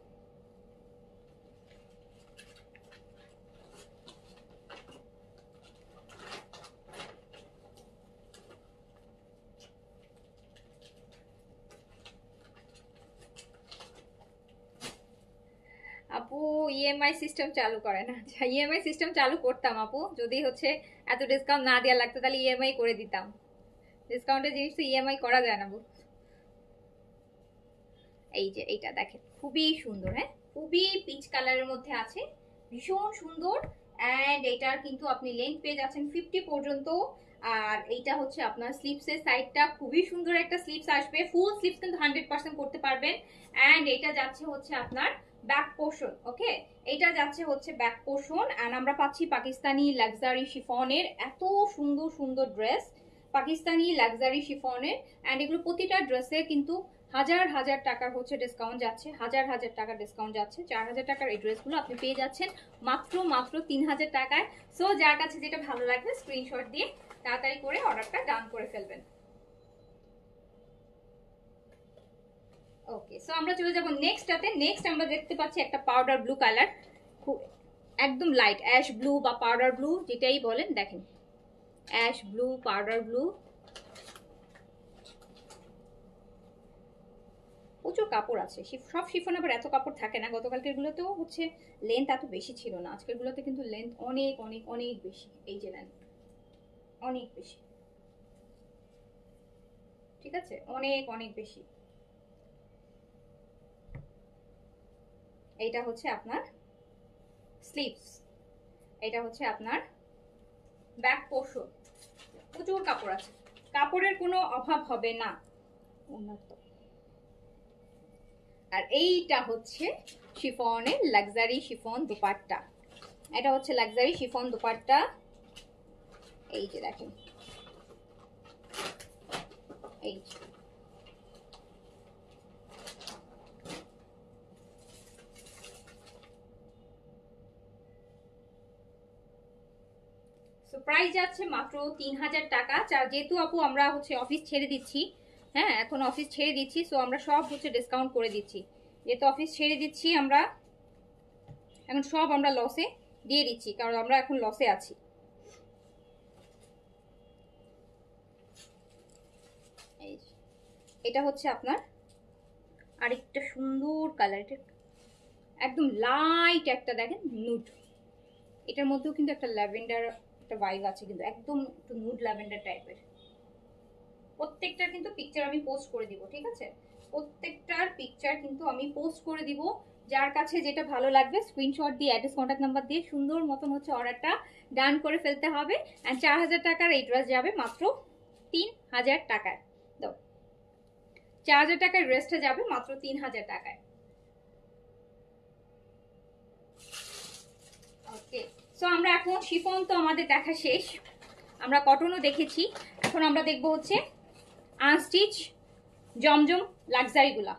আপু ইএমআই সিস্টেম চালু করে না? আচ্ছা, ইএমআই সিস্টেম চালু করতাম আপু, যদি হচ্ছে এত ডিসকাউন্ট না দেওয়া লাগতো তাহলে ইএমআই করে দিতাম। ডিসকাউন্টের জিনিস তো ইএমআই করা যায় না। এই যে এইটা দেখেন খুবই সুন্দর, হ্যাঁ খুবই পিচ কালারের মধ্যে আছে, ভীষণ সুন্দর। অ্যান্ড এটার কিন্তু আপনি লেন্থ পেয়ে যাচ্ছেন 50 পর্যন্ত। আর এইটা হচ্ছে আপনার স্লিপসের সাইডটা খুবই সুন্দর একটা স্লিপস আসবে, ফুল স্লিপস কিন্তু 100% করতে পারবেন। অ্যান্ড এটা যাচ্ছে হচ্ছে আপনার ব্যাক পোর্শন, ওকে, এটা যাচ্ছে হচ্ছে ব্যাক পোর্শন। অ্যান্ড আমরা পাচ্ছি পাকিস্তানি লাক্সারি শিফনের এত সুন্দর সুন্দর ড্রেস, পাকিস্তানি লাক্সারি শিফনের। অ্যান্ড এগুলো প্রতিটা ড্রেসে কিন্তু হাজার হাজার টাকার হচ্ছে ডিসকাউন্ট যাচ্ছে, হাজার হাজার টাকার ডিসকাউন্ট যাচ্ছে। 4000 টাকার এই ড্রেসগুলো আপনি পেয়ে যাচ্ছেন মাত্র মাত্র 3000 টাকায়। সো যার কাছে যেটা ভালো লাগবে স্ক্রিনশট দিয়ে তাড়াতাড়ি করে অর্ডারটা ডান করে ফেলবেন। ওকে, সো আমরা চলে যাব নেক্সটটাতে। নেক্সট আমরা দেখতে পাচ্ছি একটা পাউডার ব্লু কালার, খুব একদম লাইট অ্যাশ ব্লু বা পাউডার ব্লু যেটাই বলেন, দেখেন অ্যাশ ব্লু, পাউডার ব্লু, প্রচুর কাপড় আছে। সব শিফন আবার এত কাপড় থাকে না, গতকালকের গুলোতেও হচ্ছে লেন্থ এত বেশি ছিল না, আজকের গুলোতে কিন্তু লেন্থ অনেক অনেক অনেক বেশি। এই যে নেন, অনেক বেশি, ঠিক আছে, অনেক অনেক বেশি। এইটা হচ্ছে আপনার স্লিভস, এটা হচ্ছে আপনার ব্যাক পোর্শন। প্রচুর কাপড় আছে, কাপড়ের কোনো অভাব হবে না। আর এইটা হচ্ছে শিফনের লাক্সারি শিফন দুপাট্টা, এটা হচ্ছে লাক্সারি শিফন দুপাট্টা। এই যে দেখেন, এই যে প্রাইস যাচ্ছে মাত্র 3000 টাকা। যেহেতু আপু আমরা হচ্ছে অফিস ছেড়ে দিচ্ছি, হ্যাঁ এখন অফিস ছেড়ে দিচ্ছি, সো আমরা সব হচ্ছে ডিসকাউন্ট করে দিচ্ছি। যেহেতু অফিস ছেড়ে দিচ্ছি আমরা এখন সব আমরা লসে দিয়ে দিচ্ছি, কারণ আমরা এখন লসে আছি। এটা হচ্ছে আপনার আরেকটা সুন্দর কালার, এটা একদম লাইট একটা দেখেন নুড, এটার মধ্যেও কিন্তু একটা ল্যাভেন্ডার একটা ভাইব আছে, কিন্তু একদম একটু নুড ল্যাভেন্ডার টাইপের। প্রত্যেকটার কিন্তু পিকচার আমি পোস্ট করে দিব, ঠিক আছে, প্রত্যেকটার পিকচার কিন্তু আমি পোস্ট করে দিব। যার কাছে যেটা ভালো লাগবে স্ক্রিনশট দিয়ে অ্যাড্রেস কন্ট্যাক্ট নাম্বার দিয়ে সুন্দর মতন হচ্ছে অর্ডারটা ডান করে ফেলতে হবে। অ্যান্ড 4000 টাকার এই ড্রেস যাবে মাত্র 3000 টাকায়। দাও, 4000 টাকার ড্রেসটা যাবে মাত্র 3000 টাকায়। ওকে, সো আমরা এখন শিফন তো আমাদের দেখা শেষ, আমরা কটনও দেখেছি, এখন আমরা দেখবো হচ্ছে আনস্টিচ জমজম লাক্সারিগুলা।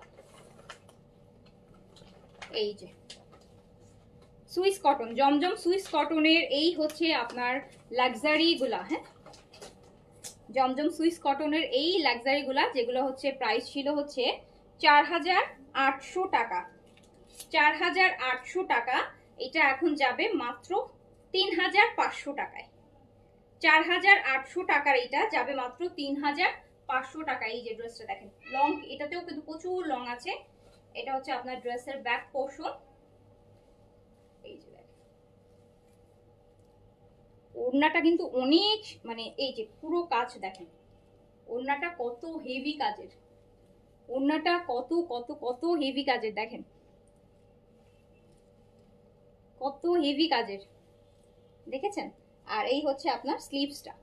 এই যে সুইস কটন, জমজম সুইস কটনের এই হচ্ছে আপনার লাক্সারিগুলা। হ্যাঁ, জমজম সুইস কটনের এই লাক্সারিগুলা, যেগুলো হচ্ছে প্রাইস ছিল হচ্ছে 4800 টাকা, 4800 টাকা। এটা এখন যাবে মাত্র 3500 টাকায়। 4800 টাকার এটা যাবে মাত্র 3500 টাকা। এই যে ড্রেসটা দেখেন, লং, এটাতেও কিন্তু প্রচুর লং আছে। এটা হচ্ছে আপনার ড্রেসের ব্যাক পোর্শন। এই যে দেখেন, ওড়নাটা কিন্তু অনেক, মানে এই যে পুরো কাজ দেখেন, ওড়নাটা কত হেভি কাজের, ওড়নাটা কত কত কত হেভি কাজের, দেখেন কত হেভি কাজের, দেখেছেন। আর এই হচ্ছে আপনার স্লিভসটা।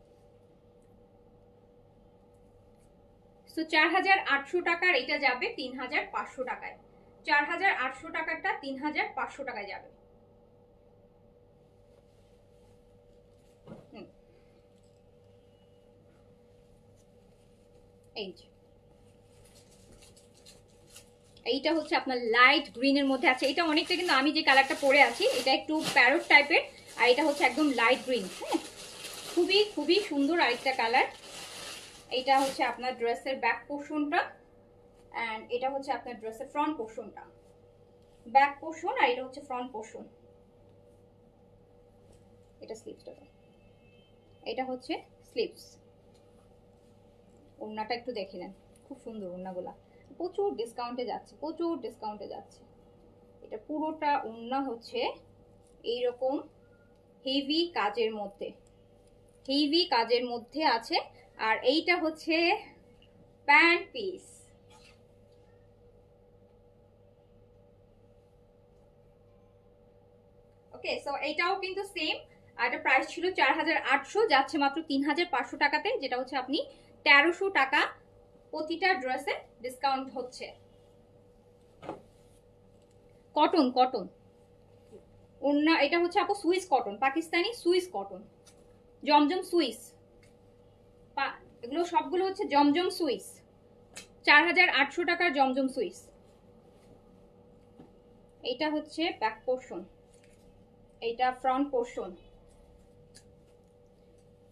তো 4800 টাকার এটা যাবে 3500 টাকায়, 4800 টাকারটা 3500 টাকায় যাবে। এইটা হচ্ছে আপনার লাইট গ্রিনের মধ্যে আছে, এটা অনেকটা কিন্তু আমি যে কালারটা পরে আছি এটা একটু প্যারট টাইপের, আর এটা হচ্ছে একদম লাইট গ্রিন। হ্যাঁ, খুবই খুবই সুন্দর আরেকটা কালার। এইটা হচ্ছে আপনার ড্রেসের ব্যাক পোর্শনটা, অ্যান্ড এটা হচ্ছে আপনার ড্রেসের ফ্রন্ট পোর্শনটা। ব্যাক পোর্শন আর এটা হচ্ছে ফ্রন্ট পোর্শন। এটা স্লিভসটা, এটা হচ্ছে স্লিভস। ওড়নাটা একটু দেখে নেন, খুব সুন্দর ওড়নাগুলা, প্রচুর ডিসকাউন্টে যাচ্ছে, প্রচুর ডিসকাউন্টে যাচ্ছে। এটা পুরোটা ওড়না হচ্ছে এইরকম হেভি কাজের মধ্যে, হেভি কাজের মধ্যে আছে। আর এইটা হচ্ছে প্যান্ট পিস। ওকে, সো এটাও কিন্তু সেম, আর এটা প্রাইস ছিল 4800, যাচ্ছে মাত্র 3500 টাকাতে, যেটা হচ্ছে আপনি 1300 টাকা প্রতিটা ড্রেসে ডিসকাউন্ট হচ্ছে। কটন, কটন ওড়না, এটা হচ্ছে আপু Swiss cotton, Pakistani Swiss cotton, Zamzam Swiss, এগুলো সবগুলো হচ্ছে জমজম সুইস। 4800 টাকার জমজম সুইস। এইটা হচ্ছে ব্যাক পোর্শন, এইটা ফ্রন্ট পোর্শন।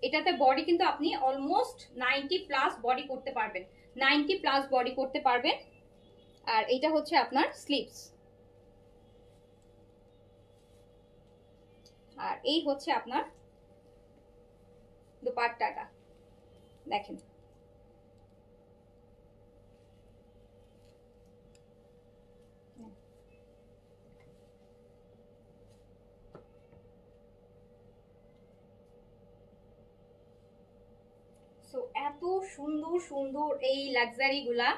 এটাতে বডি কিন্তু আপনি অলমোস্ট 90+ বডি করতে পারবেন, 90+ বডি করতে পারবেন। আর এইটা হচ্ছে আপনার স্লিভস, আর এই হচ্ছে আপনার দুপাট্টাটা দেখেন। সো এত সুন্দর সুন্দর এই লাক্সারি গুলা,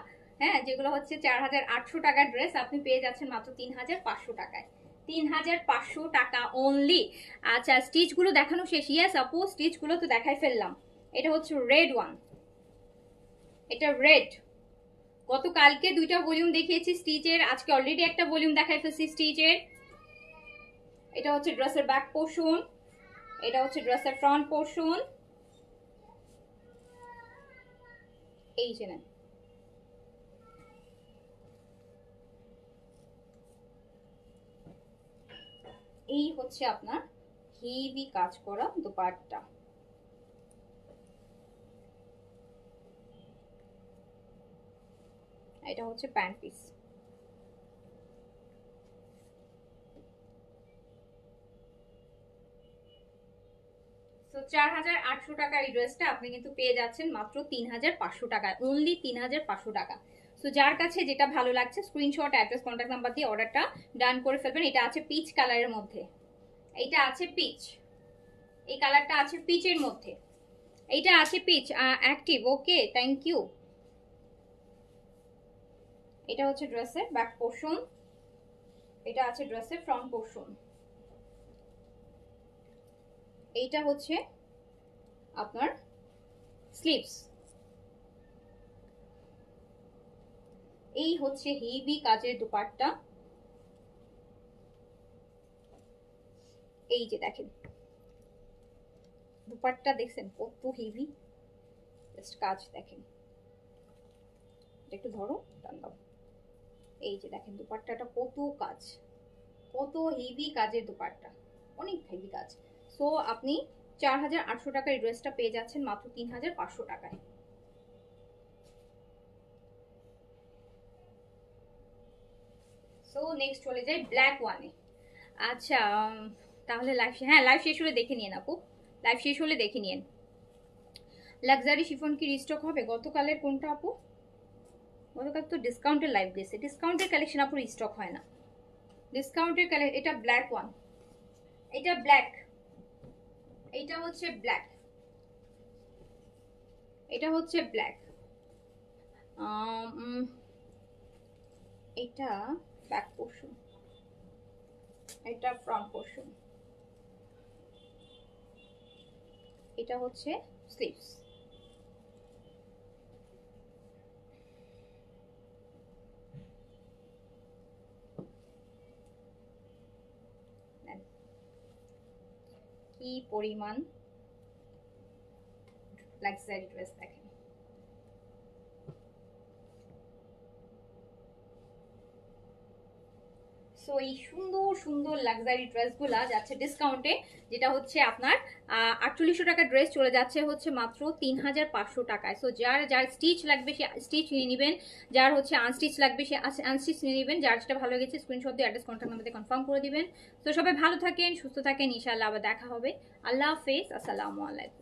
হ্যাঁ, যেগুলো হচ্ছে 4800 টাকার ড্রেস আপনি পেয়ে যাচ্ছেন মাত্র 3500 টাকায়। 3500 টাকা অনলি। আচ্ছা, স্টিচ গুলো দেখানো শেষ? ইয়েস আপু, স্টিচ গুলো তো দেখাই ফেললাম। এটা হচ্ছে রেড ওয়ান, এটা রেড। গতকালকে দুইটা ভলিউম দেখিয়েছি স্টিচের, আজকে অলরেডি একটা ভলিউম দেখাই ফেলছি স্টিচের। এটা হচ্ছে ড্রেসের ব্যাক পোর্শন, এটা হচ্ছে ড্রেসের ফ্রন্ট পোর্শন। এই যে নেন, এই হচ্ছে আপনার হেভি কাজ করা দোপাট্টা। এটা হচ্ছে প্যান্ট পিস। তো 4800 টাকা এই ড্রেসটা আপনি কিন্তু পেয়ে যাচ্ছেন মাত্র 3500 টাকায়, অনলি 3500 টাকা। সো যার কাছে যেটা ভালো লাগছে স্ক্রিনশট, অ্যাড্রেস, কন্ট্যাক্ট নাম্বার দিয়ে অর্ডারটা ডান করে ফেলবেন। এটা আছে পিচ কালারের মধ্যে, এইটা আছে পিচ, এই কালারটা আছে পিচের মধ্যে, এইটা আছে pitch active. Okay, thank you. এটা হচ্ছে ড্রেসের ব্যাক পোর্শন, এটা আছে ড্রেসের ফ্রন্ট পোর্শন। এইটা হচ্ছে আপনার স্লিভস। এই হচ্ছে হেভি কাজের দুপাট্টা। এই যে দেখেন দুপাট্টা, দেখছেন কত হেভি, জাস্ট কাজ দেখেন। একটু ধরো, টান দাও। এই যে দেখেন দুপাট্টাটা কত কাজ, কত হেভি কাজের দুপাট্টা, অনেক হেভি কাজ। সো আপনি 4800 টাকার এই ড্রেসটা পেয়ে যাচ্ছেন মাত্র 3500 টাকায়। সো নেক্সট চলে যাই ব্ল্যাক ওয়ানে। আচ্ছা, তাহলে লাইভ, হ্যাঁ লাইভ শেষ হলে দেখে নিন আপু, লাইভ শেষ হলে দেখে নিন। লাক্সারি শিফন কি রিস্টক হবে? গতকালের কোনটা আপু? গতকাল তো ডিসকাউন্টের লাইভ গেছে, ডিসকাউন্টের কালেকশন আপু রিস্টক হয় না। ডিসকাউন্টের কালেকশন, এটা ব্ল্যাক ওয়ান, এটা ব্ল্যাক, এটা হচ্ছে ব্ল্যাক, এটা হচ্ছে ব্ল্যাক। এটা ব্যাক পোর্শন, এটা ফ্রন্ট পোর্শন, এটা হচ্ছে স্লিভস। কি পরিমাণ লাক্সারি ড্রেস দেখেন। সো এই সুন্দর সুন্দর লাক্সারি ড্রেসগুলা যাচ্ছে ডিসকাউন্টে, যেটা হচ্ছে আপনার 4800 টাকা ড্রেস চলে যাচ্ছে হচ্ছে মাত্র 3500 টাকায়। সো যার যার স্টিচ লাগবে সে স্টিচ নিয়ে নেবেন, যার হচ্ছে আনস্টিচ লাগবে সে আনস্টিচ নিয়ে নেবেন। যার যেটা ভালো লেগেছে স্ক্রিনশট দিয়ে অ্যাড্রেস, কন্ট্যাক্ট নাম্বার দিয়ে কনফার্ম করে দিবেন। তো সবাই ভালো থাকেন, সুস্থ থাকেন, ইনশাআল্লাহ আবার দেখা হবে। আল্লাহ হাফেজ, আসসালামু আলাইকুম।